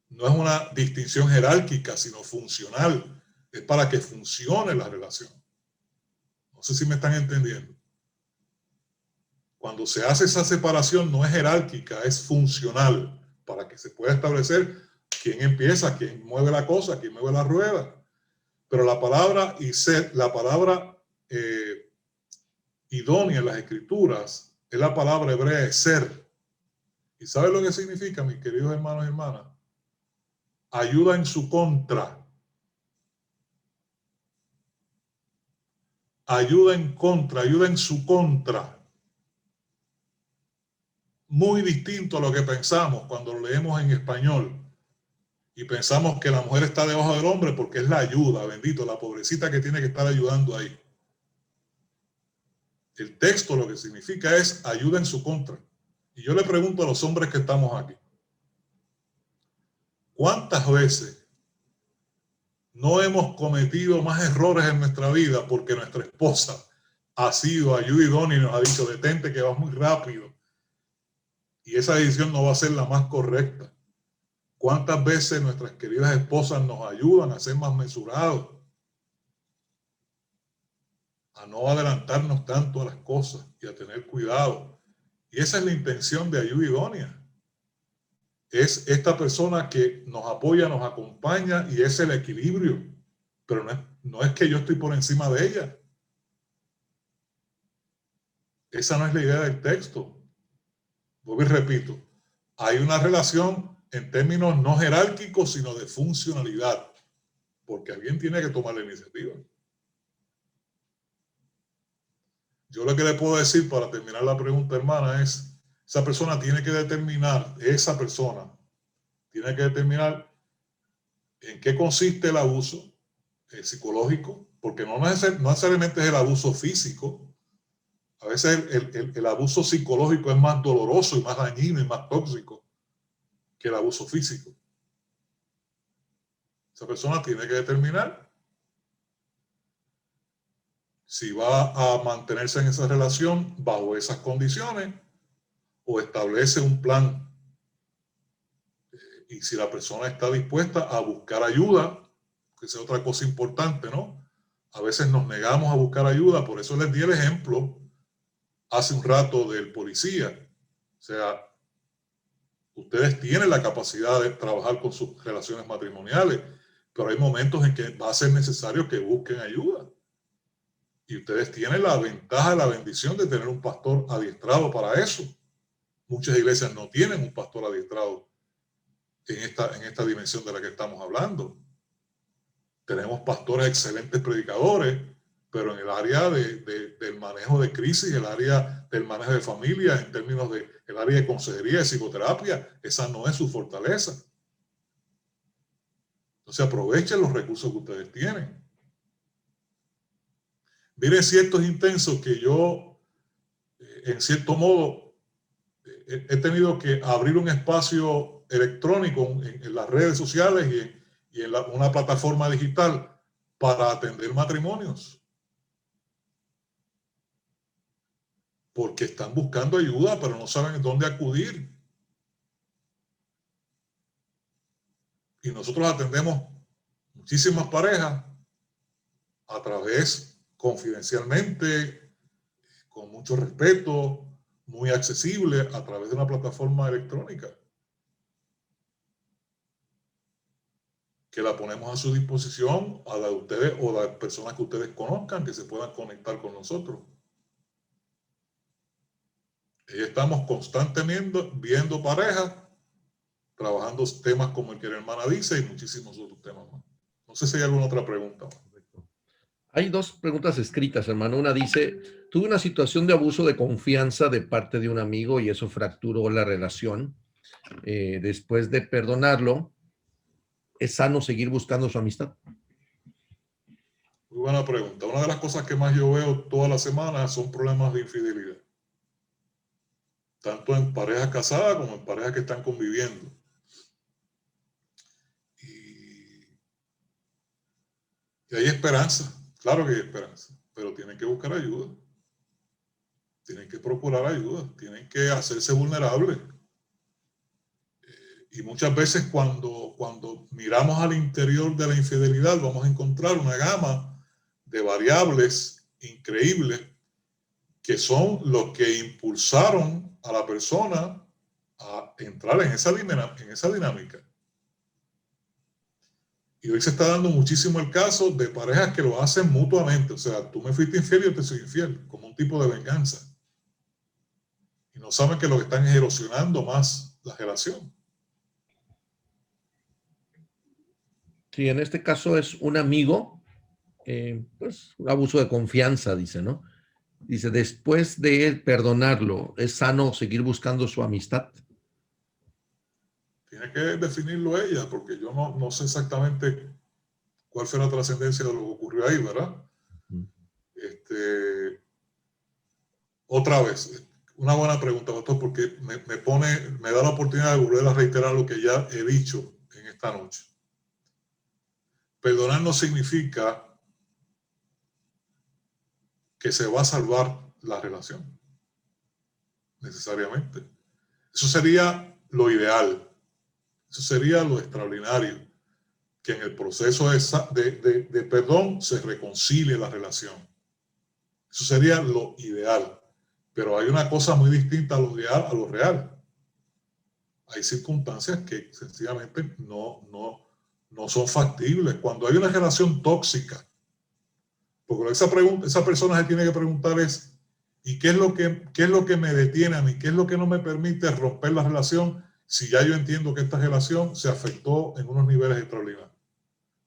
No es una distinción jerárquica, sino funcional. Es para que funcione la relación. No sé si me están entendiendo. Cuando se hace esa separación no es jerárquica, es funcional, para que se pueda establecer quién empieza, quién mueve la cosa, quién mueve la rueda. Pero la palabra idónea en las escrituras es la palabra hebrea ser. ¿Y sabe lo que significa, mis queridos hermanos y hermanas? Ayuda en su contra. Ayuda en contra, ayuda en su contra. Muy distinto a lo que pensamos cuando lo leemos en español y pensamos que la mujer está debajo del hombre porque es la ayuda, bendito, la pobrecita que tiene que estar ayudando ahí. El texto lo que significa es ayuda en su contra. Y yo le pregunto a los hombres que estamos aquí, ¿cuántas veces no hemos cometido más errores en nuestra vida porque nuestra esposa ha sido ayuda idónea y nos ha dicho detente que vas muy rápido? Y esa decisión no va a ser la más correcta. ¿Cuántas veces nuestras queridas esposas nos ayudan a ser más mesurados? A no adelantarnos tanto a las cosas y a tener cuidado. Y esa es la intención de ayuda idónea. Es esta persona que nos apoya, nos acompaña y es el equilibrio. Pero no es que yo estoy por encima de ella. Esa no es la idea del texto. Vuelvo y repito, hay una relación en términos no jerárquicos, sino de funcionalidad, porque alguien tiene que tomar la iniciativa. Yo lo que le puedo decir para terminar la pregunta, hermana, es, esa persona tiene que determinar en qué consiste el abuso psicológico, porque no necesariamente es el abuso físico. A veces el abuso psicológico es más doloroso y más dañino y más tóxico que el abuso físico. Esa persona tiene que determinar si va a mantenerse en esa relación bajo esas condiciones o establece un plan. Y si la persona está dispuesta a buscar ayuda, que es otra cosa importante, ¿no? A veces nos negamos a buscar ayuda, por eso les di el ejemplo hace un rato del policía. O sea, ustedes tienen la capacidad de trabajar con sus relaciones matrimoniales, pero hay momentos en que va a ser necesario que busquen ayuda. Y ustedes tienen la ventaja, la bendición de tener un pastor adiestrado para eso. Muchas iglesias no tienen un pastor adiestrado en esta dimensión de la que estamos hablando. Tenemos pastores excelentes predicadores, pero en el área del manejo de crisis, el área del manejo de familia, en términos del área de consejería, de psicoterapia, esa no es su fortaleza. Entonces aprovechen los recursos que ustedes tienen. Miren ciertos intensos que yo, en cierto modo, he tenido que abrir un espacio electrónico en las redes sociales y en una plataforma digital para atender matrimonios. Porque están buscando ayuda, pero no saben dónde acudir. Y nosotros atendemos muchísimas parejas a través, confidencialmente, con mucho respeto, muy accesible, a través de una plataforma electrónica que la ponemos a su disposición, a la de ustedes o a las personas que ustedes conozcan que se puedan conectar con nosotros. Y estamos constantemente viendo parejas, trabajando temas como el que la hermana dice y muchísimos otros temas más. No sé si hay alguna otra pregunta. Hay dos preguntas escritas, hermano. Una dice, tuve una situación de abuso de confianza de parte de un amigo y eso fracturó la relación. Después de perdonarlo, ¿es sano seguir buscando su amistad? Muy buena pregunta. Una de las cosas que más yo veo todas las semanas son problemas de infidelidad. Tanto en parejas casadas como en parejas que están conviviendo. que hay esperanza, claro que hay esperanza, pero tienen que buscar ayuda. Tienen que procurar ayuda, tienen que hacerse vulnerables. Y muchas veces cuando miramos al interior de la infidelidad, vamos a encontrar una gama de variables increíbles que son los que impulsaron a la persona a entrar en esa dinámica. Y hoy se está dando muchísimo el caso de parejas que lo hacen mutuamente. O sea, tú me fuiste infiel y yo te soy infiel, como un tipo de venganza. Y no saben que lo que están es erosionando más la relación. Sí, en este caso es un amigo, pues un abuso de confianza, dice, ¿no? Dice, después de perdonarlo, ¿es sano seguir buscando su amistad? Tiene que definirlo ella, porque yo no sé exactamente cuál fue la trascendencia de lo que ocurrió ahí, ¿verdad? Otra vez, una buena pregunta, doctor, porque me da la oportunidad de volver a reiterar lo que ya he dicho en esta noche. Perdonar no significa que se va a salvar la relación, necesariamente. Eso sería lo ideal, eso sería lo extraordinario, que en el proceso de perdón se reconcilie la relación. Eso sería lo ideal, pero hay una cosa muy distinta a lo ideal a lo real. Hay circunstancias que sencillamente no son factibles. Cuando hay una relación tóxica, porque esa persona se tiene que preguntar es, ¿y qué es lo que me detiene a mí? ¿Qué es lo que no me permite romper la relación si ya yo entiendo que esta relación se afectó en unos niveles extraordinarios?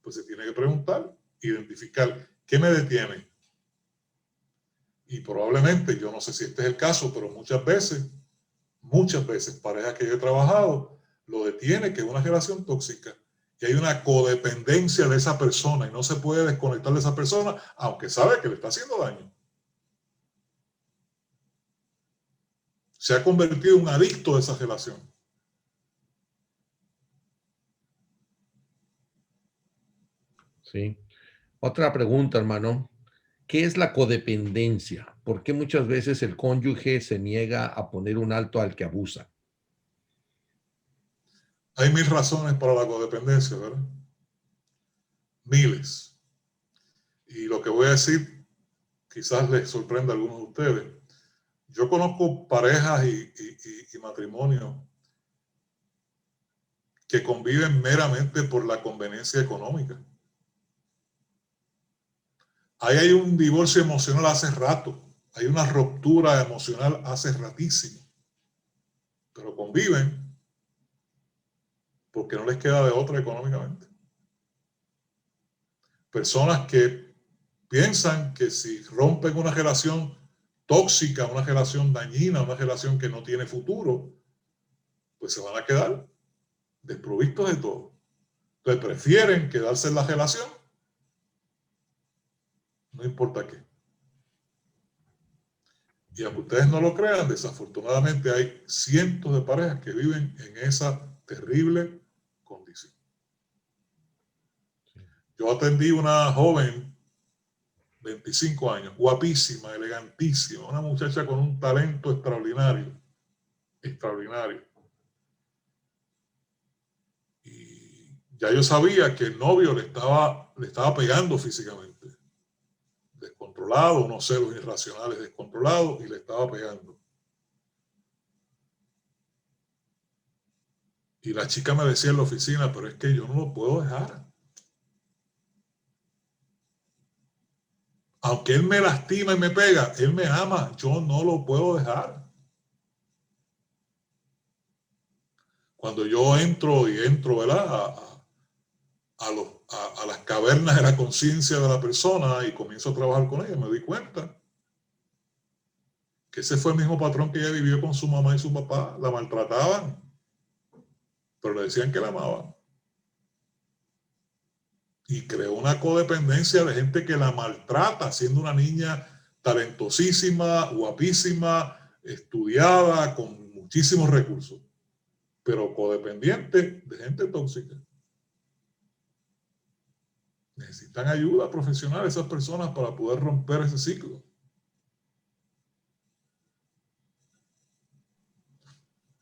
Pues se tiene que preguntar, identificar, ¿qué me detiene? Y probablemente, yo no sé si este es el caso, pero muchas veces, parejas que yo he trabajado, lo detiene que es una relación tóxica. Y hay una codependencia de esa persona y no se puede desconectar de esa persona, aunque sabe que le está haciendo daño. Se ha convertido en un adicto de esa relación. Sí. Otra pregunta, hermano. ¿Qué es la codependencia? ¿Por qué muchas veces el cónyuge se niega a poner un alto al que abusa? Hay 1000 razones para la codependencia, ¿verdad? Miles. Y lo que voy a decir quizás les sorprenda a algunos de ustedes. Yo conozco parejas y matrimonios que conviven meramente por la conveniencia económica. Ahí hay un divorcio emocional hace rato, hay una ruptura emocional hace ratísimo, pero conviven porque no les queda de otra económicamente. Personas que piensan que si rompen una relación tóxica, una relación dañina, una relación que no tiene futuro, pues se van a quedar desprovistos de todo. Entonces prefieren quedarse en la relación, no importa qué. Y aunque ustedes no lo crean, desafortunadamente hay cientos de parejas que viven en esa terrible condición. Yo atendí una joven, 25 años, guapísima, elegantísima, una muchacha con un talento extraordinario, extraordinario. Y ya yo sabía que el novio le estaba pegando físicamente, descontrolado, unos celos irracionales descontrolados, y le estaba pegando. Y la chica me decía en la oficina, pero es que yo no lo puedo dejar. Aunque él me lastima y me pega, él me ama, yo no lo puedo dejar. Cuando yo entro, ¿verdad? A las cavernas de la conciencia de la persona y comienzo a trabajar con ella, me doy cuenta que ese fue el mismo patrón que ella vivió con su mamá y su papá. La maltrataban, pero le decían que la amaban. Y creó una codependencia de gente que la maltrata, siendo una niña talentosísima, guapísima, estudiada, con muchísimos recursos, pero codependiente de gente tóxica. Necesitan ayuda profesional esas personas para poder romper ese ciclo.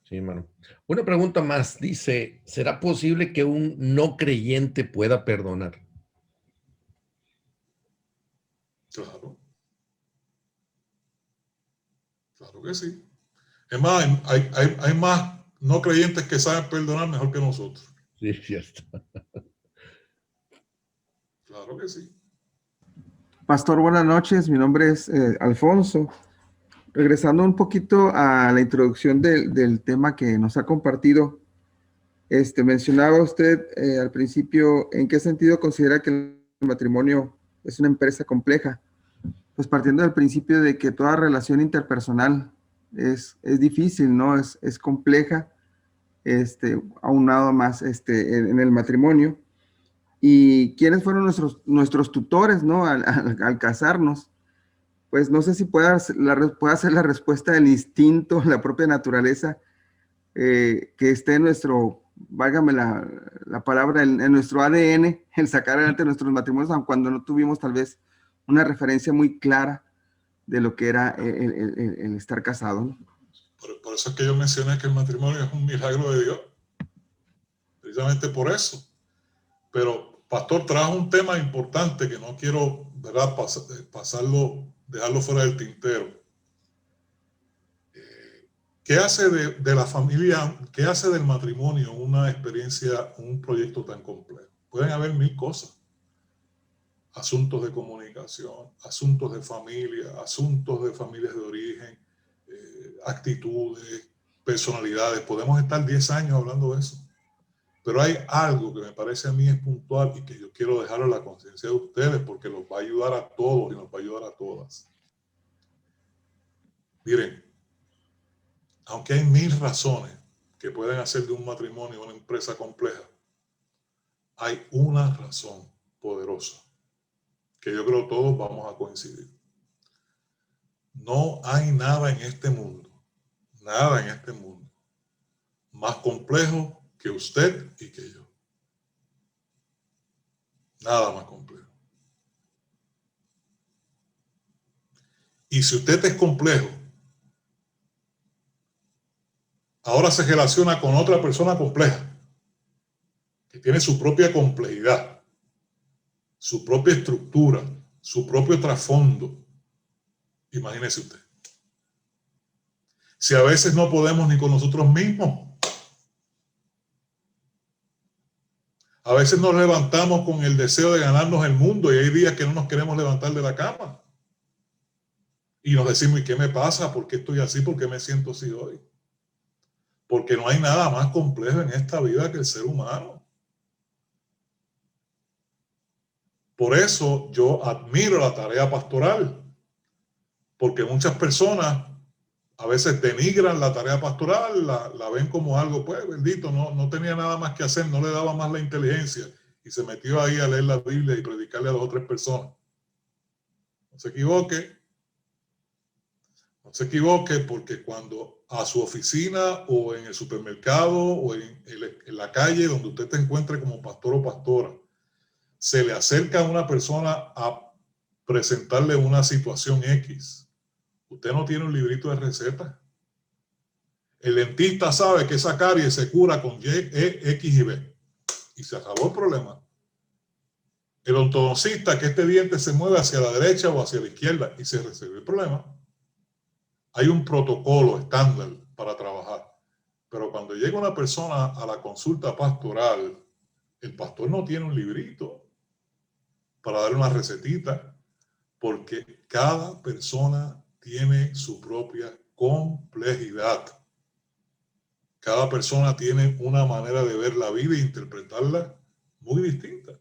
Sí, hermano. Una pregunta más. Dice, ¿será posible que un no creyente pueda perdonar? Claro, claro que sí. Es más, hay más no creyentes que saben perdonar mejor que nosotros. Sí, es cierto. Claro que sí. Pastor, buenas noches. Mi nombre es Alfonso. Regresando un poquito a la introducción del tema que nos ha compartido, mencionaba usted al principio en qué sentido considera que el matrimonio es una empresa compleja. Pues partiendo del principio de que toda relación interpersonal es difícil, ¿no? Es compleja, aunado más en el matrimonio. ¿Y quiénes fueron nuestros tutores, ¿no? Al casarnos? Pues no sé si pueda ser la respuesta del instinto, la propia naturaleza, que esté en nuestro, válgame la palabra, en nuestro ADN, el sacar adelante nuestros matrimonios, aun cuando no tuvimos tal vez una referencia muy clara de lo que era el estar casado, ¿no? Por eso es que yo mencioné que el matrimonio es un milagro de Dios. Precisamente por eso. Pero, pastor, trajo un tema importante que no quiero, ¿verdad?, dejarlo fuera del tintero. ¿Qué hace de la familia, qué hace del matrimonio una experiencia, un proyecto tan complejo? Pueden haber mil cosas. Asuntos de comunicación, asuntos de familias de origen, actitudes, personalidades. Podemos estar 10 años hablando de eso. Pero hay algo que me parece a mí es puntual y que yo quiero dejar a la conciencia de ustedes porque los va a ayudar a todos y nos va a ayudar a todas. Miren, aunque hay mil razones que pueden hacer de un matrimonio una empresa compleja, hay una razón poderosa que yo creo todos vamos a coincidir. No hay nada en este mundo, más complejo que usted y que yo. Nada más complejo. Y si usted es complejo, ahora se relaciona con otra persona compleja, que tiene su propia complejidad, su propia estructura, su propio trasfondo. Imagínese usted. Si a veces no podemos ni con nosotros mismos, a veces nos levantamos con el deseo de ganarnos el mundo y hay días que no nos queremos levantar de la cama. Y nos decimos, ¿y qué me pasa? ¿Por qué estoy así? ¿Por qué me siento así hoy? Porque no hay nada más complejo en esta vida que el ser humano. Por eso yo admiro la tarea pastoral, porque muchas personas a veces denigran la tarea pastoral, la ven como algo, pues bendito, no tenía nada más que hacer, no le daba más la inteligencia y se metió ahí a leer la Biblia y predicarle a 2 o 3 personas. No se equivoque, porque cuando a su oficina o en el supermercado o en la calle donde usted se encuentre como pastor o pastora, se le acerca a una persona a presentarle una situación X, usted no tiene un librito de recetas. El dentista sabe que esa carie se cura con Y, E, X y B. Y se acabó el problema. El ortodoncista, que este diente se mueve hacia la derecha o hacia la izquierda y se resuelve el problema. Hay un protocolo estándar para trabajar. Pero cuando llega una persona a la consulta pastoral, el pastor no tiene un librito para darle una recetita, porque cada persona tiene su propia complejidad. Cada persona tiene una manera de ver la vida e interpretarla muy distinta.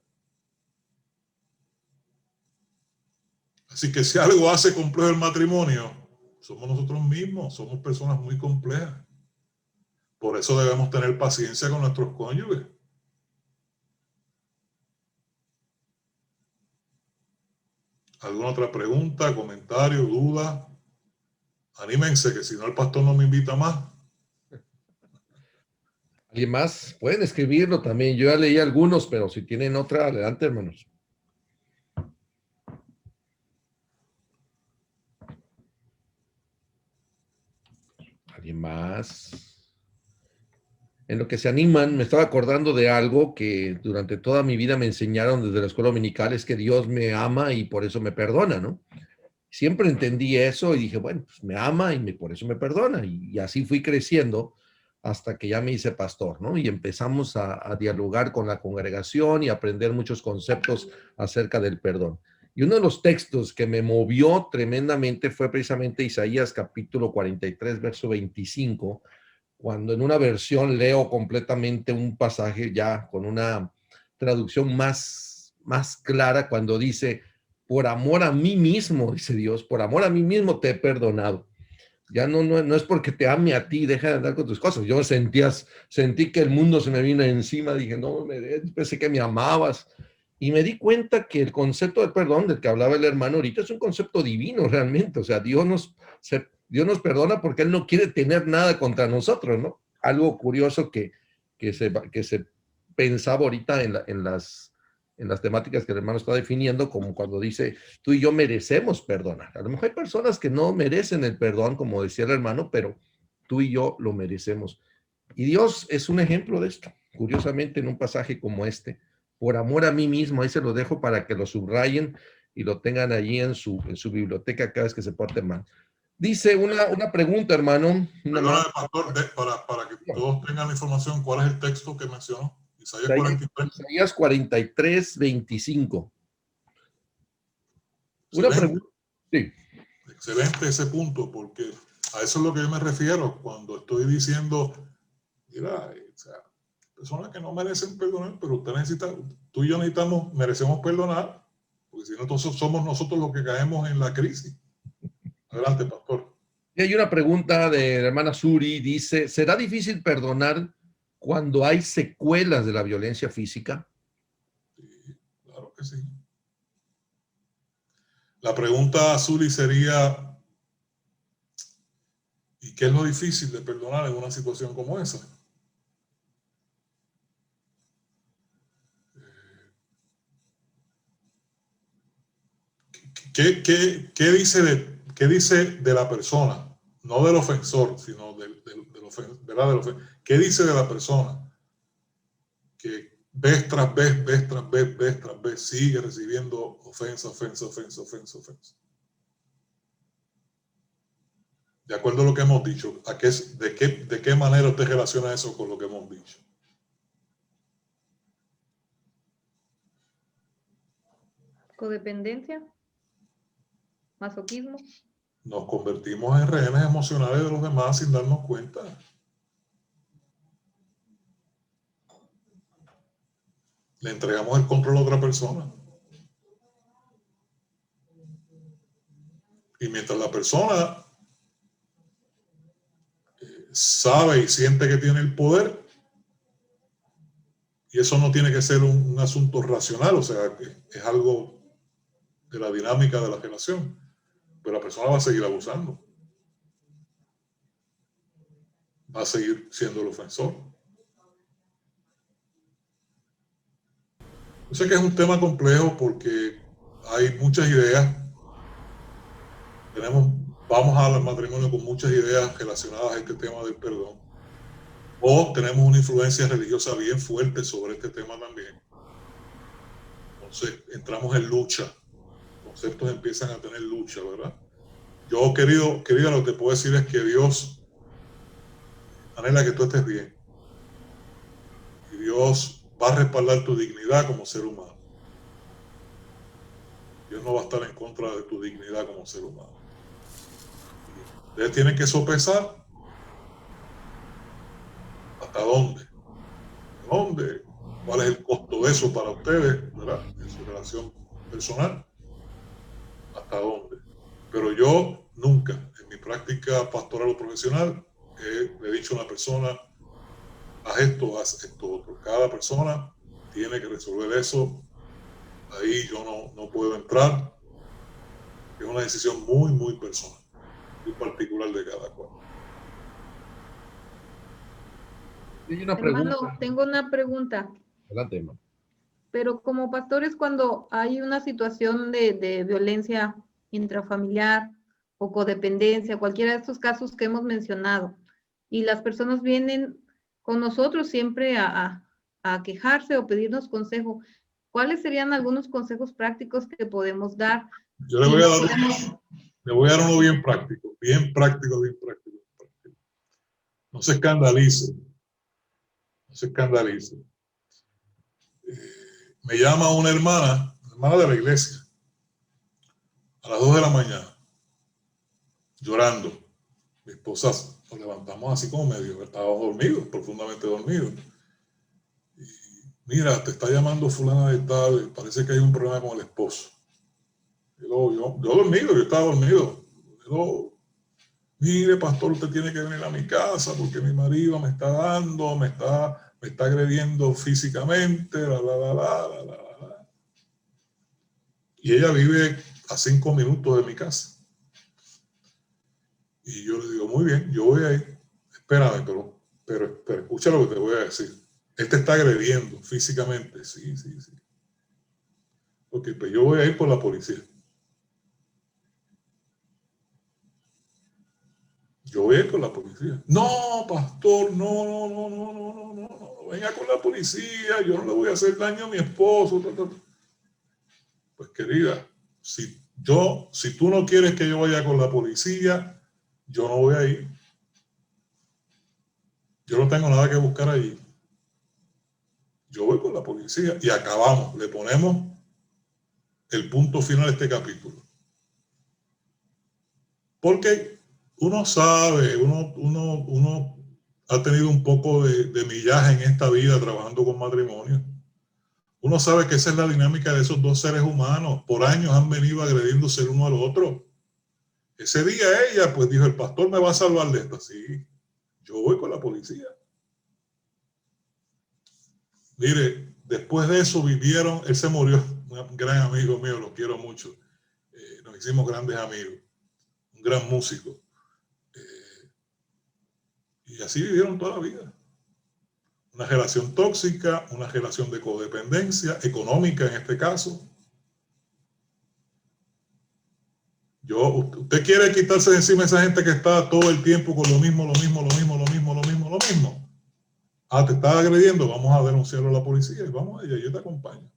Así que si algo hace complejo el matrimonio, somos nosotros mismos, somos personas muy complejas. Por eso debemos tener paciencia con nuestros cónyuges. ¿Alguna otra pregunta, comentario, duda? Anímense, que si no el pastor no me invita más. ¿Alguien más? Pueden escribirlo también. Yo ya leí algunos, pero si tienen otra, adelante, hermanos. ¿Alguien más? En lo que se animan, me estaba acordando de algo que durante toda mi vida me enseñaron desde la escuela dominical, es que Dios me ama y por eso me perdona, ¿no? Siempre entendí eso y dije, bueno, pues me ama y por eso me perdona. Y así fui creciendo hasta que ya me hice pastor, ¿no? Y empezamos a dialogar con la congregación y aprender muchos conceptos acerca del perdón. Y uno de los textos que me movió tremendamente fue precisamente Isaías capítulo 43, verso 25, cuando en una versión leo completamente un pasaje ya con una traducción más clara, cuando dice, por amor a mí mismo, dice Dios, por amor a mí mismo te he perdonado. Ya no es porque te ame a ti, deja de andar con tus cosas. Yo sentí que el mundo se me vino encima, dije, no, pensé que me amabas. Y me di cuenta que el concepto de perdón del que hablaba el hermano ahorita es un concepto divino realmente. O sea, Dios nos perdona porque Él no quiere tener nada contra nosotros, ¿no? Algo curioso que se pensaba ahorita en las temáticas que el hermano está definiendo, como cuando dice, tú y yo merecemos perdonar. A lo mejor hay personas que no merecen el perdón, como decía el hermano, pero tú y yo lo merecemos. Y Dios es un ejemplo de esto, curiosamente en un pasaje como este, por amor a mí mismo, ahí se lo dejo para que lo subrayen y lo tengan allí en su biblioteca cada vez que se porte mal. Dice una pregunta, hermano. Perdona, pastor, para que todos tengan la información, ¿cuál es el texto que mencionó? Isaías 43. Isaías 43, 25. Una Excelente. pregunta. Sí. Excelente ese punto, porque a eso es lo que yo me refiero cuando estoy diciendo, mira, o sea, personas que no merecen perdonar, pero usted necesita, tú y yo merecemos perdonar, porque si no, entonces somos nosotros los que caemos en la crisis. Adelante, pastor. Y hay una pregunta de la hermana Suri, dice, ¿será difícil perdonar cuando hay secuelas de la violencia física? Sí, claro que sí. La pregunta, Suri, sería, ¿y qué es lo difícil de perdonar en una situación como esa? ¿Qué dice de la persona? No del ofensor, sino del ofensor. ¿Qué dice de la persona? Que vez tras vez sigue recibiendo ofensa. De acuerdo a lo que hemos dicho, ¿de qué manera usted relaciona eso con lo que hemos dicho? Codependencia, masoquismo. Nos convertimos en rehenes emocionales de los demás sin darnos cuenta. Le entregamos el control a otra persona. Y mientras la persona sabe y siente que tiene el poder, y eso no tiene que ser un asunto racional, o sea, que es algo de la dinámica de la relación, pero la persona va a seguir abusando. Va a seguir siendo el ofensor. Yo sé que es un tema complejo porque hay muchas ideas. Vamos al matrimonio con muchas ideas relacionadas a este tema del perdón. O tenemos una influencia religiosa bien fuerte sobre este tema también. Entonces entramos en lucha. Los conceptos empiezan a tener lucha, ¿verdad? Yo, querida, lo que te puedo decir es que Dios anhela que tú estés bien. Y Dios va a respaldar tu dignidad como ser humano. Dios no va a estar en contra de tu dignidad como ser humano. Ustedes tienen que sopesar hasta dónde. ¿Cuál es el costo de eso para ustedes, ¿verdad? En su relación personal. ¿Hasta dónde? Pero yo nunca, en mi práctica pastoral o profesional, le he dicho a una persona, haz esto otro. Cada persona tiene que resolver eso. Ahí yo no puedo entrar. Es una decisión muy personal, muy particular de cada cual. Hermano, tengo una pregunta. Adelante, hermano. Pero como pastores, cuando hay una situación de violencia intrafamiliar o codependencia, cualquiera de estos casos que hemos mencionado, y las personas vienen con nosotros siempre a quejarse o pedirnos consejo. ¿Cuáles serían algunos consejos prácticos que podemos dar? Yo le voy a dar uno bien práctico, bien práctico. No se escandalice. No se escandalice. Me llama una hermana de la iglesia, a las 2 de la mañana, llorando. Mi esposa, nos levantamos así como medio, estábamos dormidos, profundamente dormidos. Y mira, te está llamando fulana de tal, parece que hay un problema con el esposo. Yo dormido, yo estaba dormido. Mire, pastor, usted tiene que venir a mi casa porque mi marido me está dando, me está agrediendo físicamente, la. Y ella vive a 5 minutos de mi casa. Y yo le digo, muy bien, yo voy a ir. Espérame, pero escucha lo que te voy a decir. Él te está agrediendo físicamente. Sí. Ok, pues yo voy a ir por la policía. Yo voy a ir con la policía. No, pastor, no. Venga con la policía, yo no le voy a hacer daño a mi esposo. Pues querida, si tú no quieres que yo vaya con la policía, yo no voy a ir. Yo no tengo nada que buscar allí. Yo voy con la policía y acabamos. Le ponemos el punto final a este capítulo. Porque uno sabe, uno ha tenido un poco de millaje en esta vida trabajando con matrimonio. Uno sabe que esa es la dinámica de esos dos seres humanos. Por años han venido agrediéndose el uno al otro. Ese día ella pues dijo, el pastor me va a salvar de esto. Sí, yo voy con la policía. Mire, después de eso vivieron, él se murió, un gran amigo mío, lo quiero mucho. Nos hicimos grandes amigos, un gran músico. Y así vivieron toda la vida. Una relación tóxica, una relación de codependencia, económica en este caso. Usted quiere quitarse de encima a esa gente que está todo el tiempo con lo mismo. Ah, te está agrediendo, vamos a denunciarlo a la policía y vamos a ella, yo te acompaño.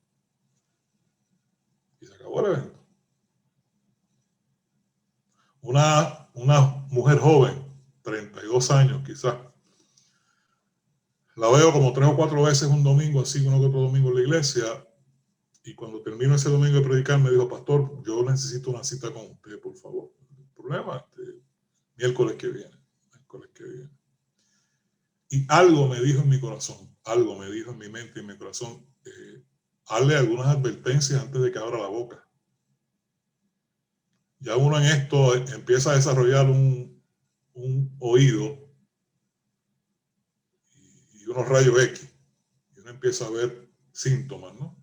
Y se acabó el evento. Una mujer joven, 32 años quizás, la veo como 3 o 4 veces un domingo, así uno que otro domingo en la iglesia, y cuando termino ese domingo de predicar me dijo, pastor, yo necesito una cita con usted, por favor. El problema, miércoles que viene. Y algo me dijo en mi corazón, algo me dijo en mi mente y en mi corazón, hazle algunas advertencias antes de que abra la boca. Ya uno en esto empieza a desarrollar un oído y unos rayos X. Y uno empieza a ver síntomas, ¿no?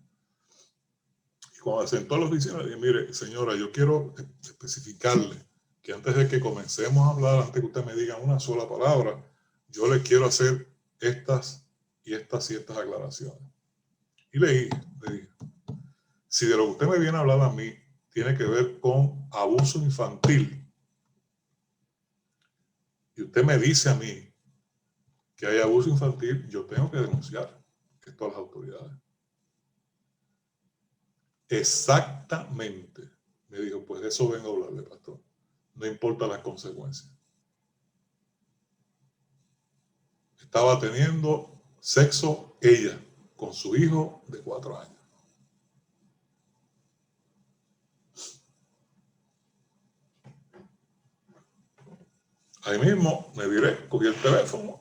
Y cuando se sentó a la oficina, le dije, mire, señora, yo quiero especificarle que antes de que comencemos a hablar, antes que usted me diga una sola palabra, yo le quiero hacer estas aclaraciones. Y le dije, si de lo que usted me viene a hablar a mí tiene que ver con abuso infantil, y usted me dice a mí que hay abuso infantil, yo tengo que denunciar esto a las autoridades. Exactamente. Me dijo, pues de eso vengo a hablarle, pastor. No importa las consecuencias. Estaba teniendo sexo ella con su hijo de 4 años. Ahí mismo me viré, cogí el teléfono,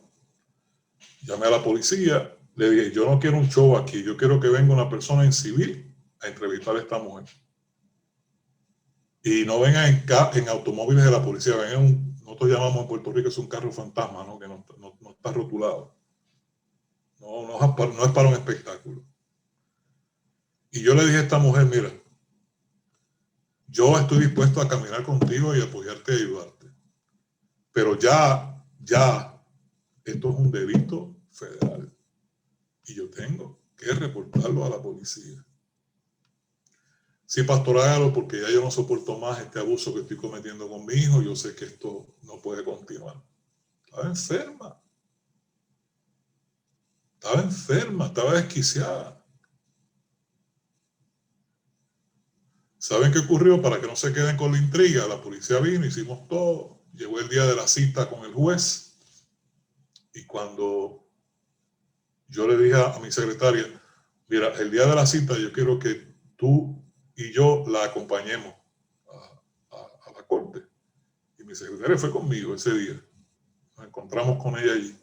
llamé a la policía, le dije, yo no quiero un show aquí, yo quiero que venga una persona en civil a entrevistar a esta mujer. Y no vengan en automóviles de la policía, vengan nosotros llamamos en Puerto Rico, es un carro fantasma, ¿no? Que no está rotulado. No es para un espectáculo. Y yo le dije a esta mujer, mira, yo estoy dispuesto a caminar contigo y apoyarte y ayudarte. Pero ya, esto es un delito federal. Y yo tengo que reportarlo a la policía. Sí, pastor, hágalo porque ya yo no soporto más este abuso que estoy cometiendo con mi hijo. Yo sé que esto no puede continuar. Estaba enferma. Estaba enferma, estaba desquiciada. ¿Saben qué ocurrió? Para que no se queden con la intriga, la policía vino, hicimos todo. Llegó el día de la cita con el juez. Y cuando yo le dije a mi secretaria, mira, el día de la cita yo quiero que tú y yo la acompañemos a la corte. Y mi secretaria fue conmigo ese día. Nos encontramos con ella allí.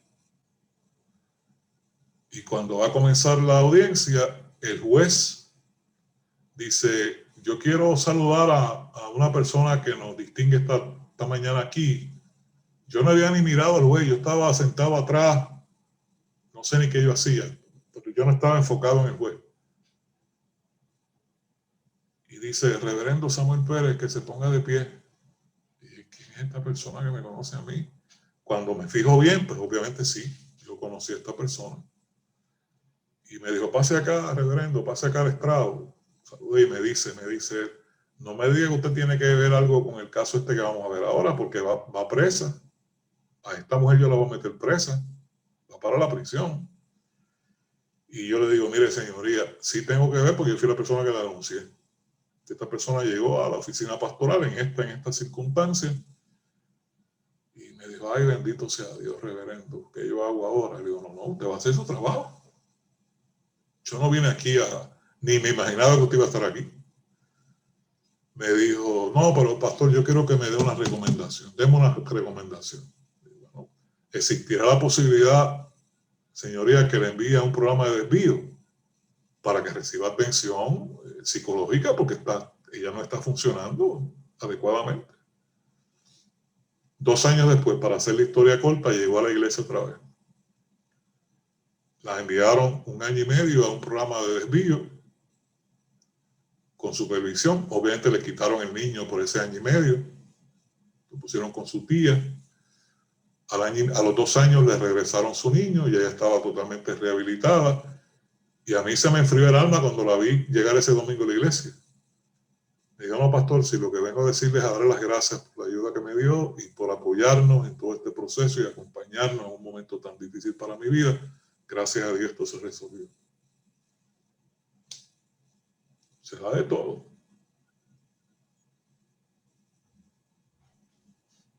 Y cuando va a comenzar la audiencia, el juez dice, yo quiero saludar a una persona que nos distingue esta mañana aquí. Yo no había ni mirado al juez, yo estaba sentado atrás, no sé ni qué yo hacía, pero yo no estaba enfocado en el juez. Y dice, reverendo Samuel Pérez, que se ponga de pie. Y dije, ¿quién es esta persona que me conoce a mí? Cuando me fijo bien, pues obviamente sí, yo conocí a esta persona. Y me dijo, pase acá, reverendo, pase acá al estrado. Saludé y me dice, no me diga que usted tiene que ver algo con el caso este que vamos a ver ahora, porque va presa. A esta mujer yo la voy a meter presa, va para la prisión. Y yo le digo, mire señoría, sí tengo que ver porque yo fui la persona que la denuncié. Esta persona llegó a la oficina pastoral en esta circunstancia y me dijo, ay bendito sea Dios, reverendo, ¿qué yo hago ahora? Le digo, no, usted va a hacer su trabajo. Yo no vine aquí ni me imaginaba que usted iba a estar aquí. Me dijo, no, pero pastor, yo quiero que me dé una recomendación. Deme una recomendación. Bueno, existirá la posibilidad, señoría, que le envíe a un programa de desvío para que reciba atención psicológica porque ella no está funcionando adecuadamente. 2 años después, para hacer la historia corta, llegó a la iglesia otra vez. La enviaron 1 año y medio a un programa de desvío con supervisión. Obviamente le quitaron el niño por ese 1 año y medio. Lo pusieron con su tía. A los 2 años le regresaron su niño y ella estaba totalmente rehabilitada. Y a mí se me enfrió el alma cuando la vi llegar ese domingo a la iglesia. Me dijo, no, pastor, si lo que vengo a decirles es a darle las gracias por la ayuda que me dio y por apoyarnos en todo este proceso y acompañarnos en un momento tan difícil para mi vida. Gracias a Dios esto se resolvió. Se da de todo.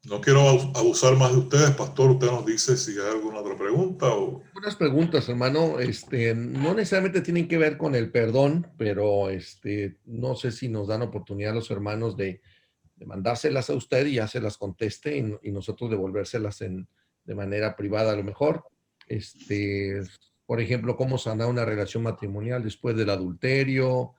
No quiero abusar más de ustedes, pastor. Usted nos dice si hay alguna otra pregunta o... Unas preguntas, hermano. No necesariamente tienen que ver con el perdón, pero no sé si nos dan oportunidad los hermanos de mandárselas a usted y ya se las conteste y nosotros devolvérselas de manera privada a lo mejor. Por ejemplo, cómo sanar una relación matrimonial después del adulterio,